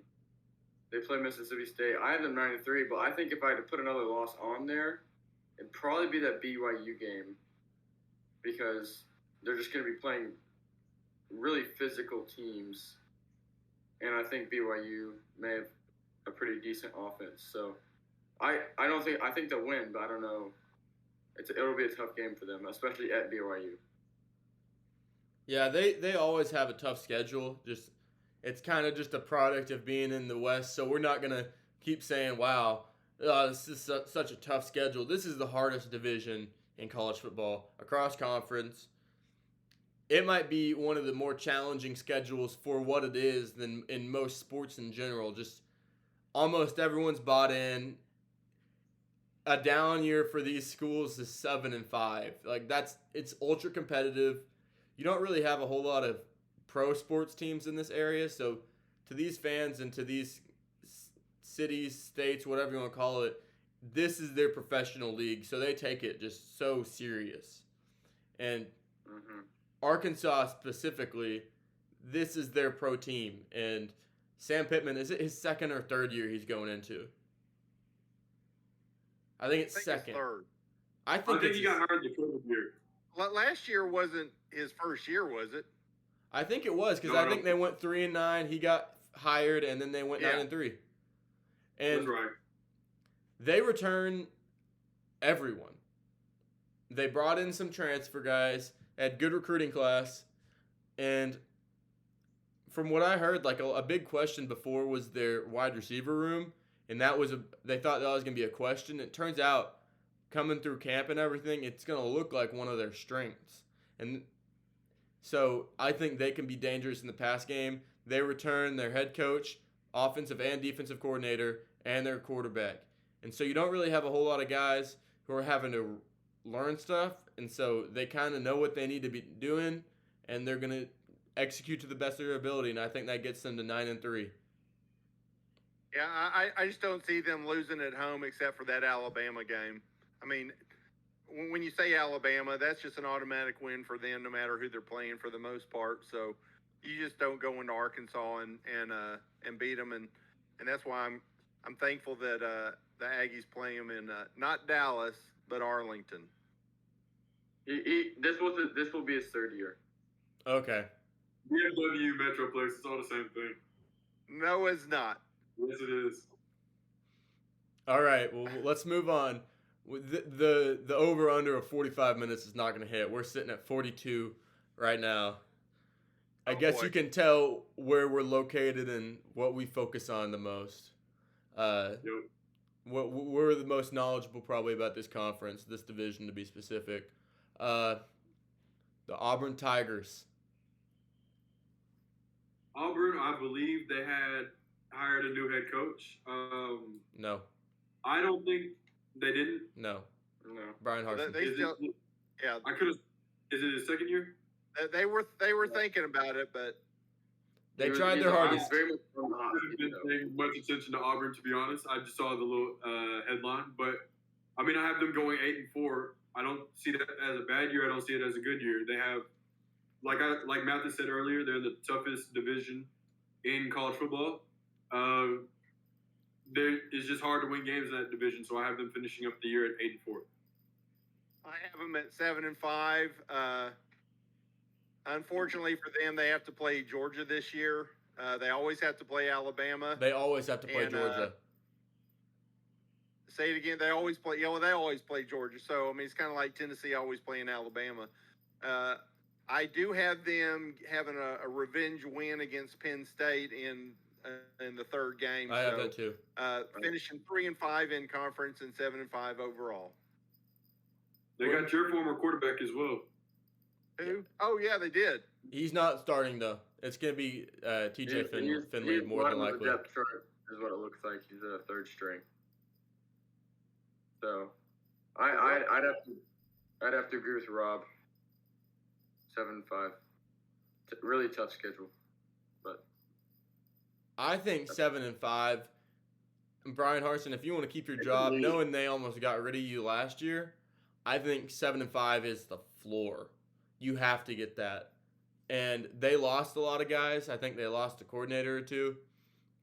S4: They play Mississippi State. I have them 9-3, but I think if I had to put another loss on there, it'd probably be that BYU game because they're just going to be playing really physical teams, and I think BYU may have a pretty decent offense. So I think they'll win, but I don't know. It'll be a tough game for them, especially at BYU.
S1: Yeah, they always have a tough schedule. It's kind of just a product of being in the West, so we're not gonna keep saying, "Wow, this is such a tough schedule." This is the hardest division in college football across conference. It might be one of the more challenging schedules for what it is than in most sports in general. Just almost everyone's bought in. A down year for these schools is 7-5. Like it's ultra competitive. You don't really have a whole lot of pro sports teams in this area, so to these fans and to these cities, states, whatever you want to call it, this is their professional league, so they take it just so serious. And Arkansas specifically, this is their pro team, and Sam Pittman, is it his second or third year he's going into? I think it's second.
S3: It's third.
S2: I think he got hired the third year.
S3: Last year wasn't his first year, was it?
S1: I think it was because I think they went 3-9. He got hired, and then they went 9-3. And
S2: that's right.
S1: They return everyone. They brought in some transfer guys, had good recruiting class, and from what I heard, like a big question before was their wide receiver room, and they thought that was gonna be a question. It turns out, coming through camp and everything, it's gonna look like one of their strengths, and so I think they can be dangerous in the pass game. They return their head coach, offensive and defensive coordinator, and their quarterback, and so you don't really have a whole lot of guys who are having to learn stuff, and so they kind of know what they need to be doing, and they're gonna execute to the best of their ability, and I think that gets them to 9-3.
S3: Yeah, I just don't see them losing at home except for that Alabama game. I mean, when you say Alabama, that's just an automatic win for them, no matter who they're playing for the most part. So you just don't go into Arkansas and beat them, and that's why I'm thankful that the Aggies play them in not Dallas but Arlington.
S4: This will be his third year.
S1: Okay.
S2: BMW Metroplex, it's all the same thing.
S3: No, it's not.
S2: Yes, it is.
S1: All right, well, let's move on. The over-under of 45 minutes is not going to hit. We're sitting at 42 right now. I guess you can tell where we're located and what we focus on the most.
S2: Yep.
S1: We're the most knowledgeable probably about this conference, this division to be specific. The Auburn Tigers.
S2: Auburn, I believe they had hired a new head coach.
S1: No.
S2: I don't think they didn't.
S1: No. Brian Harsin.
S3: Yeah.
S2: I could have. Is it his second year?
S3: They were thinking about it, but
S1: they tried their hardest.
S2: I haven't been paying much attention to Auburn, to be honest. I just saw the little headline, but I mean, I have them going 8-4. I don't see that as a bad year. I don't see it as a good year. They have, like Mathis said earlier, they're the toughest division in college football. It's just hard to win games in that division, so I have them finishing up the year at 8-4.
S3: I have them at 7-5. Unfortunately for them, they have to play Georgia this year. They always have to play Alabama.
S1: They always have to play Georgia.
S3: Say it again. They always play. Yeah, well, they always play Georgia. So I mean, it's kind of like Tennessee always playing Alabama. I do have them having a revenge win against Penn State in the third game.
S1: I have that too.
S3: Finishing 3-5 in conference and 7-5 overall.
S2: They got your former quarterback as well.
S3: Who? Oh yeah, they did.
S1: He's not starting though. It's gonna be T.J. Finley more than likely.
S4: Depth chart is what it looks like. He's a third string. So, I'd have to agree with Rob. 7-5. Really tough schedule, but
S1: I think 7-5. And Brian Harsin, if you want to keep your job, knowing they almost got rid of you last year, I think 7-5 is the floor. You have to get that. And they lost a lot of guys. I think they lost a coordinator or two.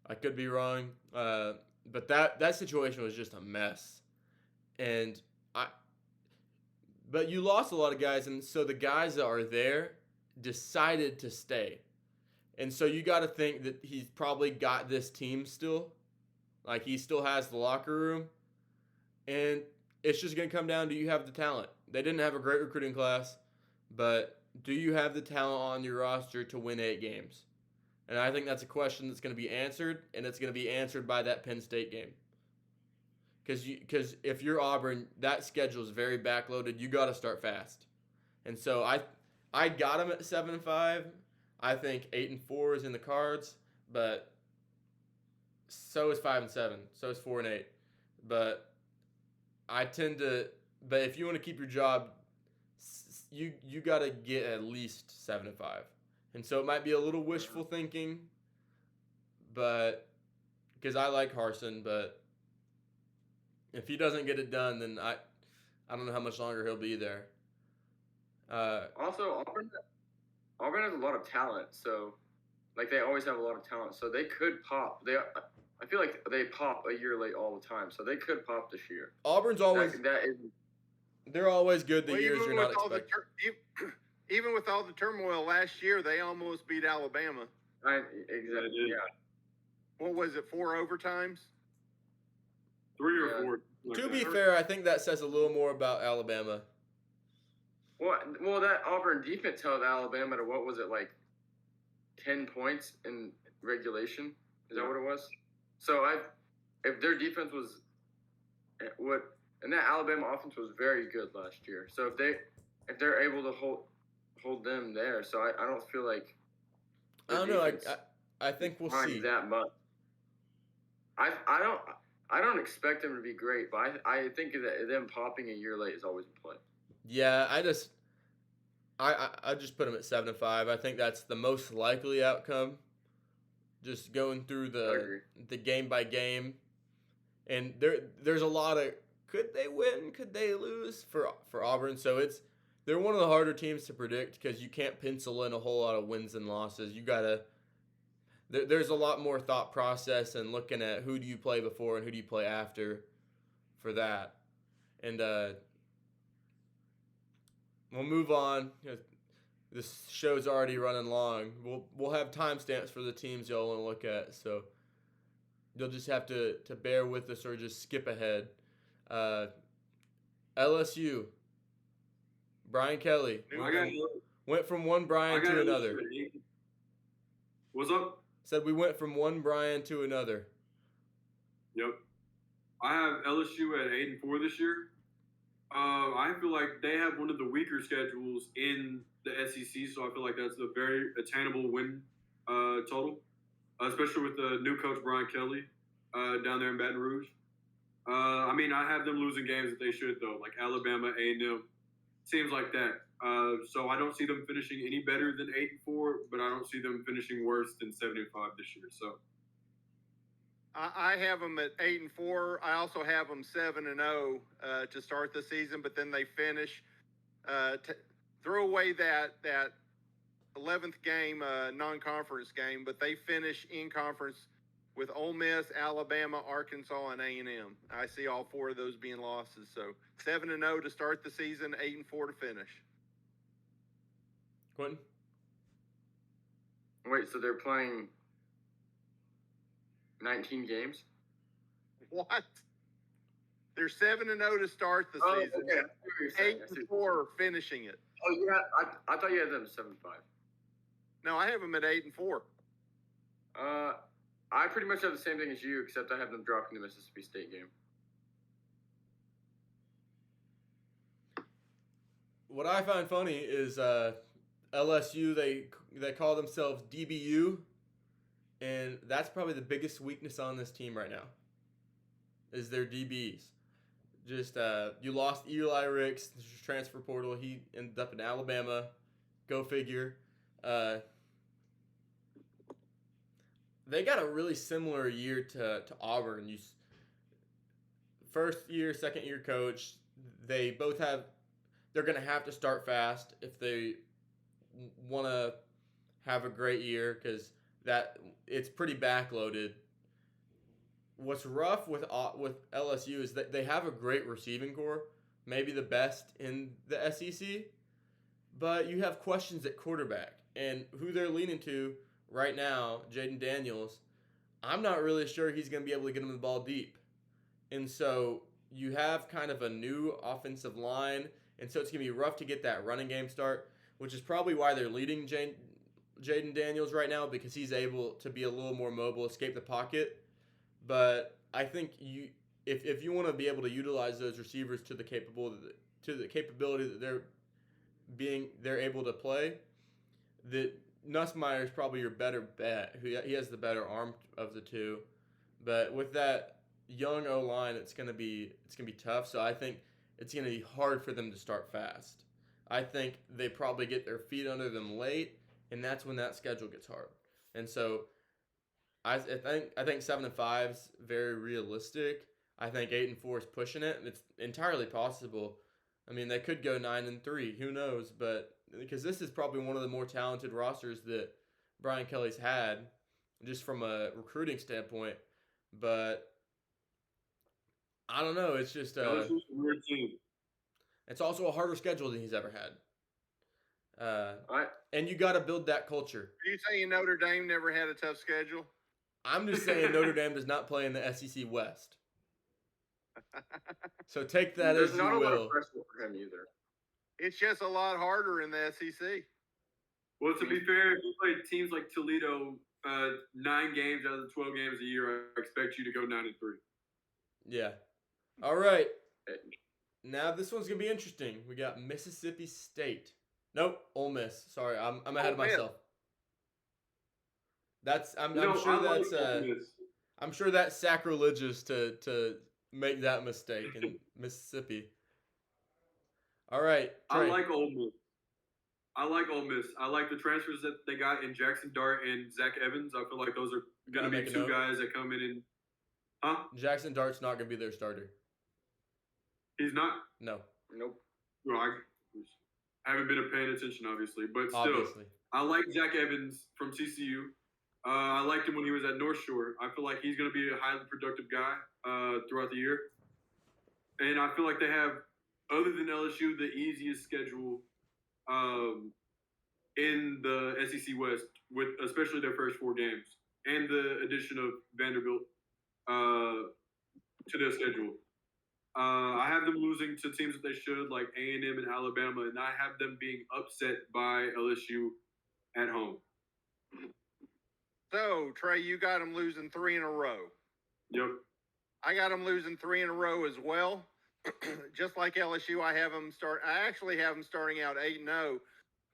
S1: I could be wrong. But that situation was just a mess. And but you lost a lot of guys, and so the guys that are there decided to stay. And so you got to think that he's probably got this team still. Like, he still has the locker room. And it's just going to come down to, you have the talent. They didn't have a great recruiting class, but do you have the talent on your roster to win 8 games? And I think that's a question that's going to be answered, and it's going to be answered by that Penn State game. Because if you're Auburn, that schedule is very backloaded. You got to start fast. And so I got them at 7-5. I think 8-4 is in the cards, but so is 5-7. So is 4-8. But but if you want to keep your job, you got to get at least 7-5. And so it might be a little wishful thinking, but because I like Harsin, but if he doesn't get it done, then I don't know how much longer he'll be there.
S4: Also, Auburn has a lot of talent, so like they always have a lot of talent, so they could pop. I feel like they pop a year late all the time, so they could pop this year.
S1: Auburn's always they're always good the years you're not expecting.
S3: Even with all the turmoil last year, they almost beat Alabama.
S4: Exactly. Yeah.
S3: What was it? 4 overtimes?
S2: 3 or 4.
S1: To be fair, I think that says a little more about Alabama.
S4: Well, that Auburn defense held Alabama to, what was it, like 10 points in regulation? Is that what it was? So if their defense was and that Alabama offense was very good last year. So if they're able to hold them there, so I don't feel like
S1: I don't know. I think we'll see
S4: that much. I don't expect them to be great, but I think that them popping a year late is always in play.
S1: Yeah, I just put them at 7-5. I think that's the most likely outcome. Just going through the game by game, and there's a lot of could they win, could they lose for Auburn. So they're one of the harder teams to predict because you can't pencil in a whole lot of wins and losses. You gotta there's a lot more thought process and looking at who do you play before and who do you play after for that. And we'll move on. This show's already running long. We'll have timestamps for the teams y'all want to look at, so you'll just have to bear with us or just skip ahead. LSU. Brian Kelly went from one Brian to another.
S2: What's up?
S1: Said we went from one Brian to another.
S2: Yep. I have LSU at 8-4 this year. I feel like they have one of the weaker schedules in the SEC, so I feel like that's a very attainable win total, especially with the new coach Brian Kelly down there in Baton Rouge. I have them losing games that they should, though, like Alabama, A&M. Seems like that. So I don't see them finishing any better than 8-4, but I don't see them finishing worse than 75 this year. So
S3: I have them at 8-4. I also have them 7-0 to start the season, but then they finish. Throw away that 11th game, non-conference game, but they finish in conference with Ole Miss, Alabama, Arkansas, and A&M. I see all 4 of those being losses. So 7-0 to start the season, 8-4 to finish.
S1: Quentin?
S4: Wait, so they're playing 19 games?
S3: What? They're 7-0 to start the season.
S4: Okay.
S3: 8-4 finishing it.
S4: Oh, yeah. I thought you had them 7-5.
S3: No, I have them at 8-4.
S4: I pretty much have the same thing as you, except I have them dropping the Mississippi State game.
S1: What I find funny is LSU, they call themselves DBU, and that's probably the biggest weakness on this team right now is their DBs. Just you lost Eli Ricks, transfer portal. He ended up in Alabama. Go figure. They got a really similar year to Auburn. First year, second year coach. They both have. They're going to have to start fast if they want to have a great year because it's pretty backloaded what's rough with LSU is that they have a great receiving core, maybe the best in the SEC, but you have questions at quarterback and who they're leaning to right now, Jaden Daniels. I'm not really sure he's going to be able to get him the ball deep. And so you have kind of a new offensive line, and so it's going to be rough to get that running game start, which is probably why they're leading Jaden Daniels right now, because he's able to be a little more mobile, escape the pocket. But I think if you want to be able to utilize those receivers to the capability that they're able to play, that Nussmeier is probably your better bet. He has the better arm of the two, but with that young O line, it's gonna be tough. So I think it's gonna be hard for them to start fast. I think they probably get their feet under them late, and that's when that schedule gets hard. And so I think 7-5 is very realistic. I think 8-4 is pushing it, and it's entirely possible. I mean, they could go 9-3. Who knows? But because this is probably one of the more talented rosters that Brian Kelly's had, just from a recruiting standpoint. But I don't know. It's just
S2: LSU's a weird team.
S1: It's also a harder schedule than he's ever had. And you got to build that culture.
S3: Are you saying Notre Dame never had a tough schedule?
S1: I'm just saying Notre Dame does not play in the SEC West. So take that
S4: There's
S1: as you
S4: not a lot
S1: will.
S4: of pressure for him either.
S3: It's just a lot harder in the SEC.
S2: Well, to be fair, if you play teams like Toledo 9 games out of the 12 games a year, I expect you to go 9-3.
S1: Yeah. All right. Now this one's gonna be interesting. We got Mississippi State. Nope, Ole Miss. Sorry, I'm ahead of myself. I'm sure that's sacrilegious to make that mistake in Mississippi. All right, Trey.
S2: I like Ole Miss. I like the transfers that they got in Jackson Dart and Zach Evans. I feel like those are going to be two guys that come in and – huh?
S1: Jackson Dart's not going to be their starter.
S2: He's not?
S1: No.
S4: Nope.
S2: Well, I haven't been paying attention, obviously. But still, I like Zach Evans from TCU. I liked him when he was at North Shore. I feel like he's going to be a highly productive guy throughout the year. And I feel like they have, other than LSU, the easiest schedule in the SEC West, with especially their first 4 games, and the addition of Vanderbilt to their schedule. I have them losing to teams that they should, like A&M and Alabama, and I have them being upset by LSU at home.
S3: So, Trey, you got them losing 3 in a row.
S2: Yep.
S3: I got them losing 3 in a row as well. Just like LSU, I actually have them starting out 8-0,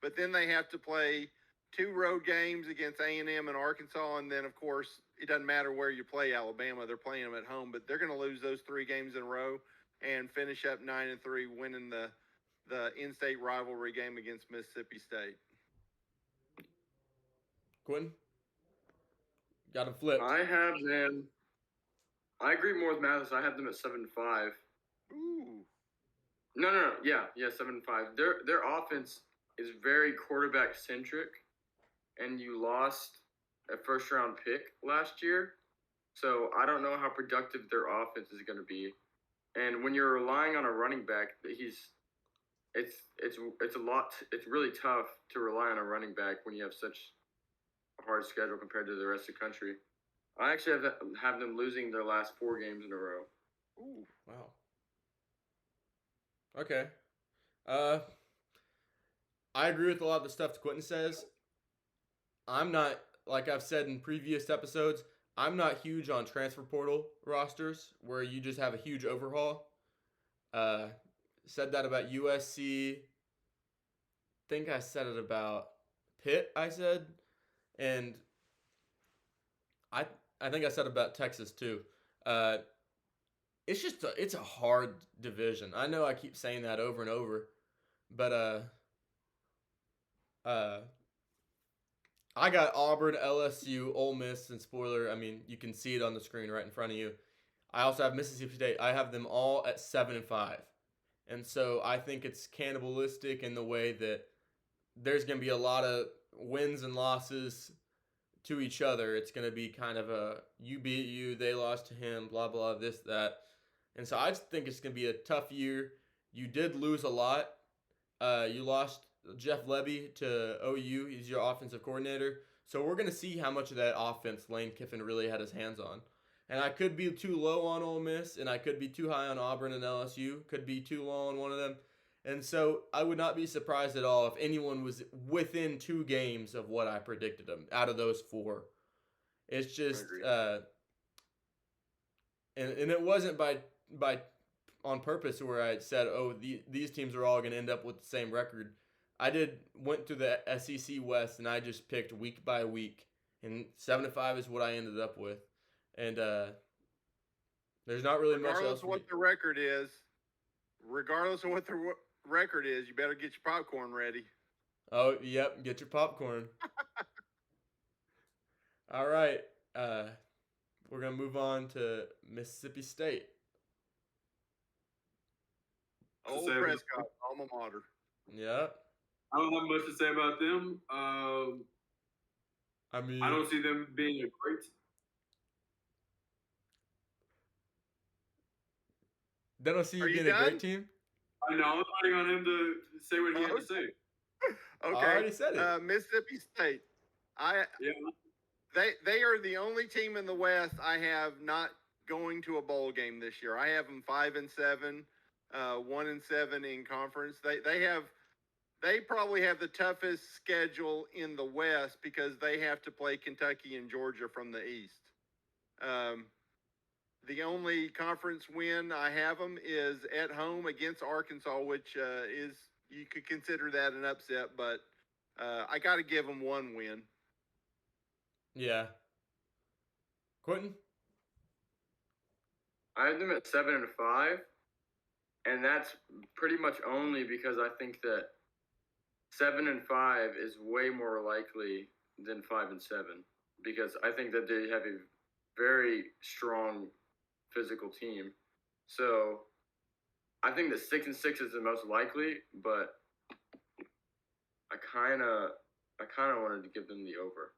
S3: but then they have to play 2 road games against A&M and Arkansas, and then, of course, it doesn't matter where you play Alabama. They're playing them at home, but they're going to lose those 3 games in a row and finish up 9-3, winning the in-state rivalry game against Mississippi State.
S1: Quentin? Got them flipped.
S4: I agree more with Mathis. I have them at 7-5.
S3: Ooh.
S4: No. Yeah, 7-5. Their offense is very quarterback centric, and you lost a first round pick last year, so I don't know how productive their offense is going to be. And when you're relying on a running back, it's really tough to rely on a running back when you have such a hard schedule compared to the rest of the country. I actually have them losing their last 4 games in a row.
S1: Ooh, wow. Okay. I agree with a lot of the stuff Quentin says. I'm not, like I've said in previous episodes, I'm not huge on transfer portal rosters where you just have a huge overhaul. Said that about USC. Think I said it about Pitt, I said. And I think I said about Texas too. It's a hard division. I know I keep saying that over and over, but I got Auburn, LSU, Ole Miss, and spoiler, I mean, you can see it on the screen right in front of you. I also have Mississippi State. I have them all at 7-5. And so I think it's cannibalistic in the way that there's going to be a lot of wins and losses to each other. It's going to be kind of a you beat you, they lost to him, blah, blah, this, that. And so I just think it's going to be a tough year. You did lose a lot. You lost Jeff Lebby to OU. He's your offensive coordinator. So we're going to see how much of that offense Lane Kiffin really had his hands on. And I could be too low on Ole Miss, and I could be too high on Auburn and LSU. Could be too low on one of them. And so I would not be surprised at all if anyone was within 2 games of what I predicted them out of those 4. It's just, and it wasn't by on purpose where I said, oh, these teams are all going to end up with the same record. I went through the SEC West, and I just picked week by week, and 7-5 is what I ended up with. And there's not really much else.
S3: Regardless of what the record is, you better get your popcorn ready.
S1: Oh, yep, get your popcorn. All right, we're going to move on to Mississippi State.
S3: Old Prescott, alma mater.
S1: Yeah.
S2: I don't have much to say about them.
S1: I mean,
S2: I don't see them being a great.
S1: They don't see you being a great team?
S2: I know. I was waiting on him to say what he had to say.
S3: Okay.
S1: I already said it.
S3: Mississippi State. They are the only team in the West I have not going to a bowl game this year. I have them 5-7, 1-7 in conference. They probably have the toughest schedule in the West because they have to play Kentucky and Georgia from the East. The only conference win I have them is at home against Arkansas, which is, you could consider that an upset, but I got to give them 1 win.
S1: Yeah. Quentin?
S4: I have them at 7-5, and that's pretty much only because I think that 7-5 is way more likely than 5-7 because I think that they have a very strong physical team. So I think that 6-6 is the most likely, but I kind of wanted to give them the over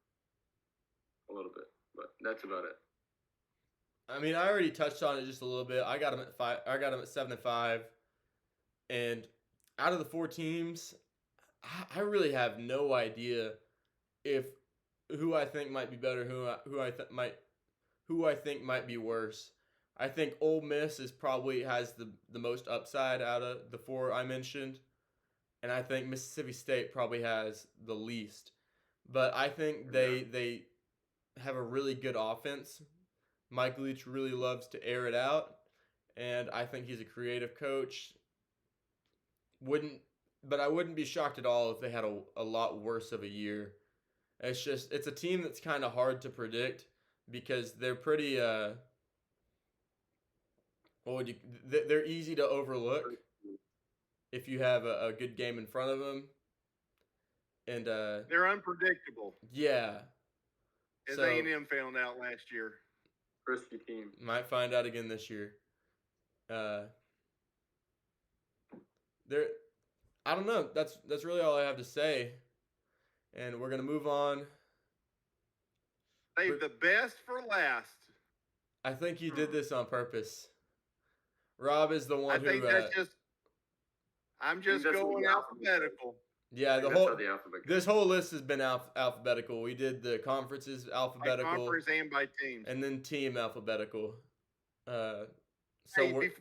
S4: a little bit, but that's about it.
S1: I mean, I already touched on it just a little bit. I got them at 5. I got them at 7-5, and out of the 4 teams, I really have no idea who I think might be better, who I think might be worse. I think Ole Miss probably has the most upside out of the 4 I mentioned, and I think Mississippi State probably has the least. But I think they have a really good offense. Mike Leach really loves to air it out, and I think he's a creative coach. But I wouldn't be shocked at all if they had a lot worse of a year. It's a team that's kind of hard to predict because they're pretty they're easy to overlook if you have a good game in front of them. And
S3: they're unpredictable.
S1: Yeah.
S3: As A&M found out last year.
S4: Risky team.
S1: Might find out again this year. I don't know. That's really all I have to say. And we're gonna move on.
S3: Save the best for last.
S1: I think you did this on purpose. Rob is the one
S3: I think that's just. I'm just going alphabetical.
S1: Yeah, this whole list has been alphabetical. We did the conferences alphabetical,
S3: by conference and by teams,
S1: and then team alphabetical.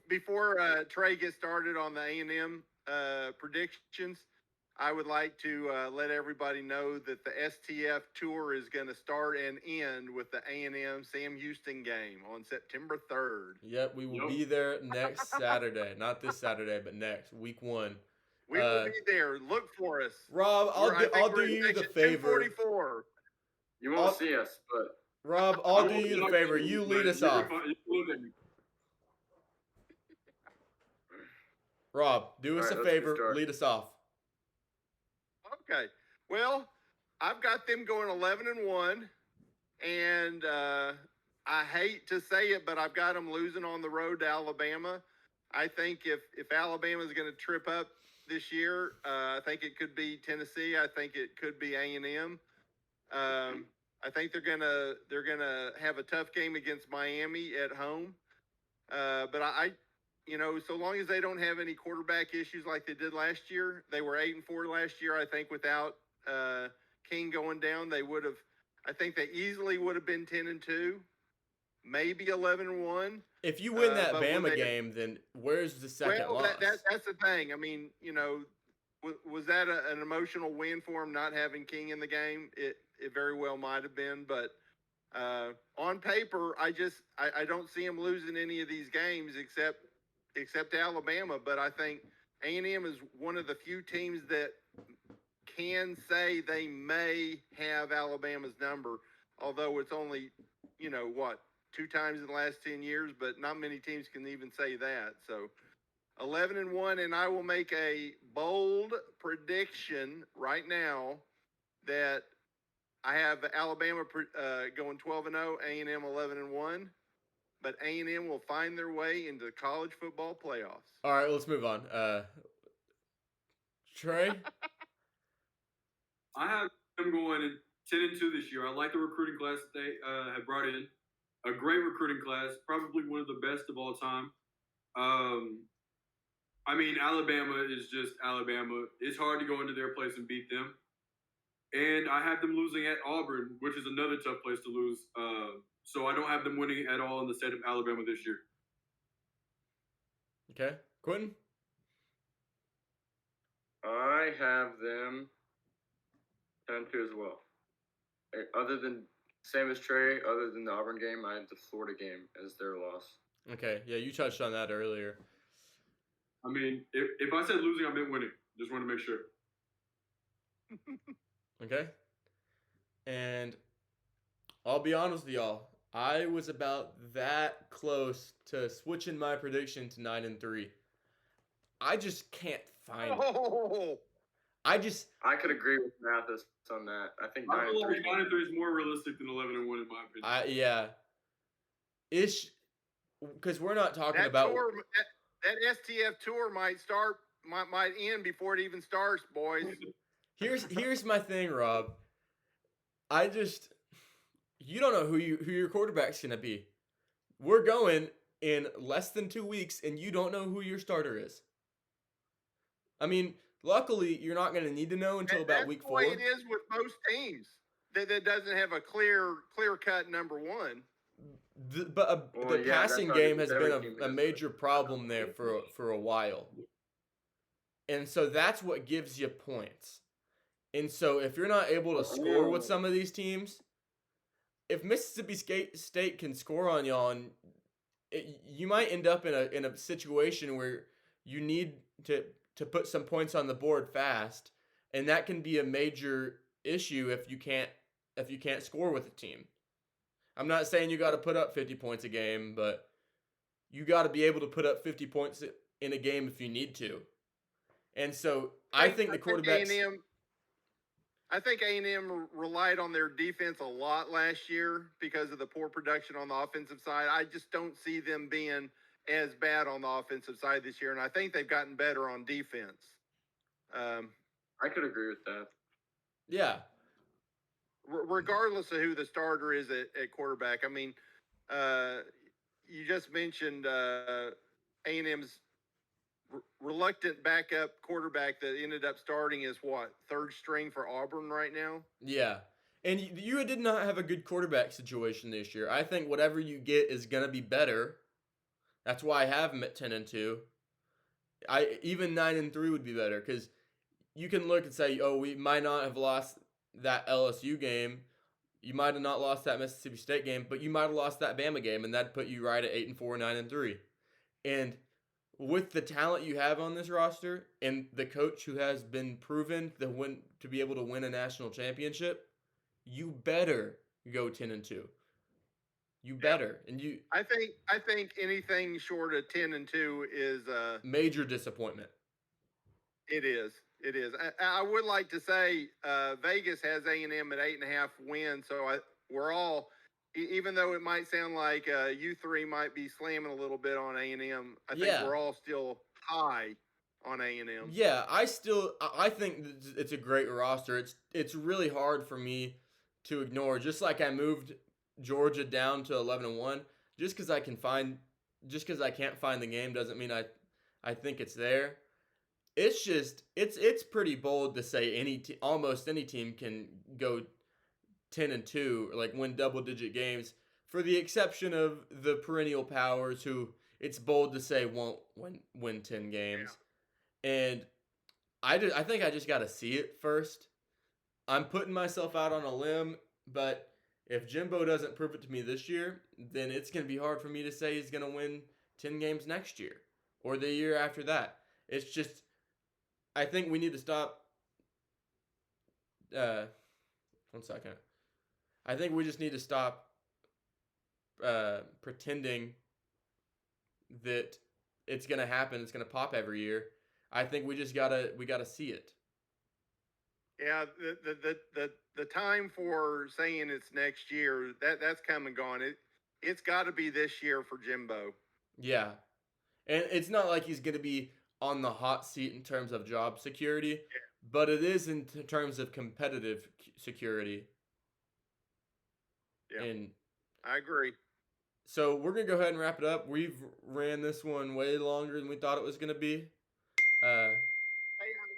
S3: Before Trey gets started on the A&M predictions, I would like to let everybody know that the STF tour is going to start and end with the A&M Sam Houston game on September 3rd.
S1: Yep, we will be there next Saturday. Not this Saturday, but next, week 1.
S3: We will be there. Look for us.
S1: Rob, I'll do you the favor.
S4: You won't see us, but
S1: Rob, I'll do you the favor. You lead us off. Rob, do us a favor. Lead us off.
S3: Okay. Well, I've got them going 11-1, and I hate to say it, but I've got them losing on the road to Alabama. I think if Alabama is going to trip up this year, I think it could be Tennessee. I think it could be A&M. I think they're gonna have a tough game against Miami at home. But so long as they don't have any quarterback issues like they did last year, they were 8-4 last year. I think without King going down, they would have. I think they easily would have been 10-2, maybe 11-1.
S1: If you win that Bama game, then where's the second loss?
S3: That's the thing. I mean, was that an emotional win for him not having King in the game? It very well might have been, but on paper, I don't see him losing any of these games except Alabama. But I think A&M is one of the few teams that can say they may have Alabama's number, although it's only, 2 times in the last 10 years, but not many teams can even say that. So 11-1, and I will make a bold prediction right now that I have Alabama going 12-0, A&M 11-1, but A&M will find their way into the college football playoffs.
S1: All right, let's move on. Trey?
S2: I have them going 10-2 this year. I like the recruiting class that they have brought in. A great recruiting class, probably one of the best of all time. Alabama is just Alabama. It's hard to go into their place and beat them. And I have them losing at Auburn, which is another tough place to lose. So I don't have them winning at all in the state of Alabama this year.
S1: Okay. Quentin?
S4: I have them 10-2 as well. Other than, same as Trey, other than the Auburn game, I had the Florida game as their loss.
S1: Okay. Yeah, you touched on that earlier.
S2: I mean, if I said losing, I meant winning. Just want to make sure.
S1: Okay. And I'll be honest with y'all. I was about that close to switching my prediction to 9-3. I just can't find it. I
S4: could agree with Mathis on that. I think
S2: 9-3 is more realistic than 11-1 in my opinion.
S1: Yeah. Because we're not talking about
S3: that STF tour might end before it even starts, boys.
S1: Here's my thing, Rob. You don't know who your quarterback's gonna be. We're going in less than 2 weeks, and you don't know who your starter is. I mean, luckily, you're not gonna need to know until about week 4.
S3: That's the way it is with most teams. That doesn't have a clear cut number one.
S1: The passing game has been a major problem there for a while. And so that's what gives you points. And so if you're not able to score with some of these teams, if Mississippi State can score on y'all, you might end up in a situation where you need to put some points on the board fast, and that can be a major issue if you can't score with a team. I'm not saying you got to put up 50 points a game, but you got to be able to put up 50 points in a game if you need to. And so I think the quarterbacks.
S3: I think A&M relied on their defense a lot last year because of the poor production on the offensive side. I just don't see them being as bad on the offensive side this year, and I think they've gotten better on defense.
S4: I could agree with that.
S1: Yeah.
S3: Regardless of who the starter is at quarterback. I mean, you just mentioned A&M's reluctant backup quarterback that ended up starting as third string for Auburn right now?
S1: Yeah. And you did not have a good quarterback situation this year. I think whatever you get is going to be better. That's why I have them at 10-2. Even 9-3 would be better because you can look and say, oh, we might not have lost that LSU game. You might have not lost that Mississippi State game, but you might have lost that Bama game, and that'd put you right at 8-4, 9-3. And with the talent you have on this roster and the coach who has been proven to be able to win a national championship, you better go 10-2. You better. And
S3: I think anything short of 10-2 is a
S1: major disappointment.
S3: It is. I would like to say Vegas has A&M at 8.5 wins, so we're all, even though it might sound like you three might be slamming a little bit on A&M, I think we're all still high on A&M.
S1: Yeah, I think it's a great roster. It's really hard for me to ignore. Just like I moved Georgia down to 11-1, just because I can't find the game doesn't mean I think it's there. It's just it's pretty bold to say almost any team can go 10-2, like win double-digit games, for the exception of the perennial powers, who it's bold to say won't win 10 games. Yeah. And I think I just got to see it first. I'm putting myself out on a limb, but if Jimbo doesn't prove it to me this year, then it's going to be hard for me to say he's going to win 10 games next year or the year after that. It's just, I think we need to stop. 1 second. I think we just need to stop pretending that it's going to happen. It's going to pop every year. I think we gotta see it.
S3: Yeah, the time for saying it's next year, that's come and gone. It's got to be this year for Jimbo.
S1: Yeah, and it's not like he's going to be on the hot seat in terms of job security, but it is in terms of competitive security.
S3: Yeah,
S1: and
S3: I agree.
S1: So we're going to go ahead and wrap it up. We've ran this one way longer than we thought it was going to be.
S3: Hey, I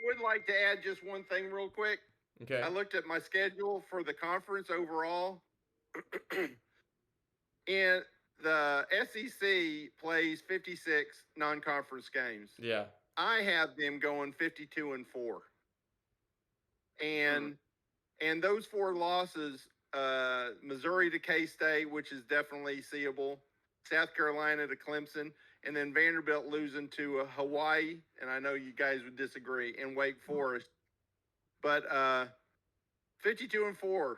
S3: would like to add just one thing real quick.
S1: Okay.
S3: I looked at my schedule for the conference overall. And the SEC plays 56 non-conference games.
S1: Yeah.
S3: I have them going 52-4. And those 4 losses, Missouri to K-State, which is definitely seeable, South Carolina to Clemson, and then Vanderbilt losing to Hawaii, and I know you guys would disagree, and Wake Forest. But 52-4,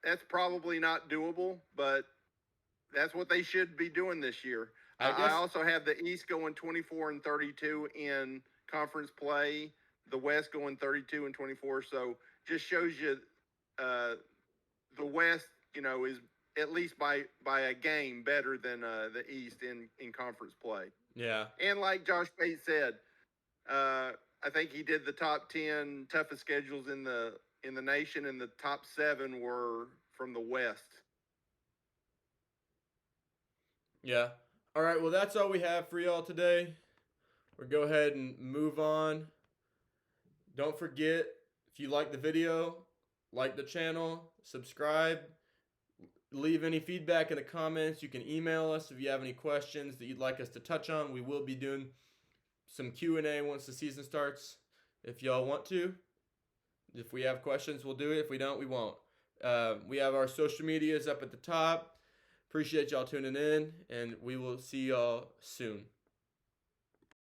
S3: that's probably not doable, but that's what they should be doing this year. I also have the East going 24-32 in conference play, the West going 32-24. So just shows you the West, is at least by a game better than the East in conference play.
S1: Yeah.
S3: And like Josh Pate said, I think he did the top 10 toughest schedules in the nation, and the top 7 were from the West.
S1: Yeah. All right, well, that's all we have for y'all today. We'll go ahead and move on. Don't forget, if you like the video, like the channel, subscribe. Leave any feedback in the comments. You can email us if you have any questions that you'd like us to touch on. We will be doing some Q&A once the season starts, if y'all want to. If we have questions, we'll do it. If we don't, we won't. We have our social medias up at the top. Appreciate y'all tuning in, and we will see y'all soon.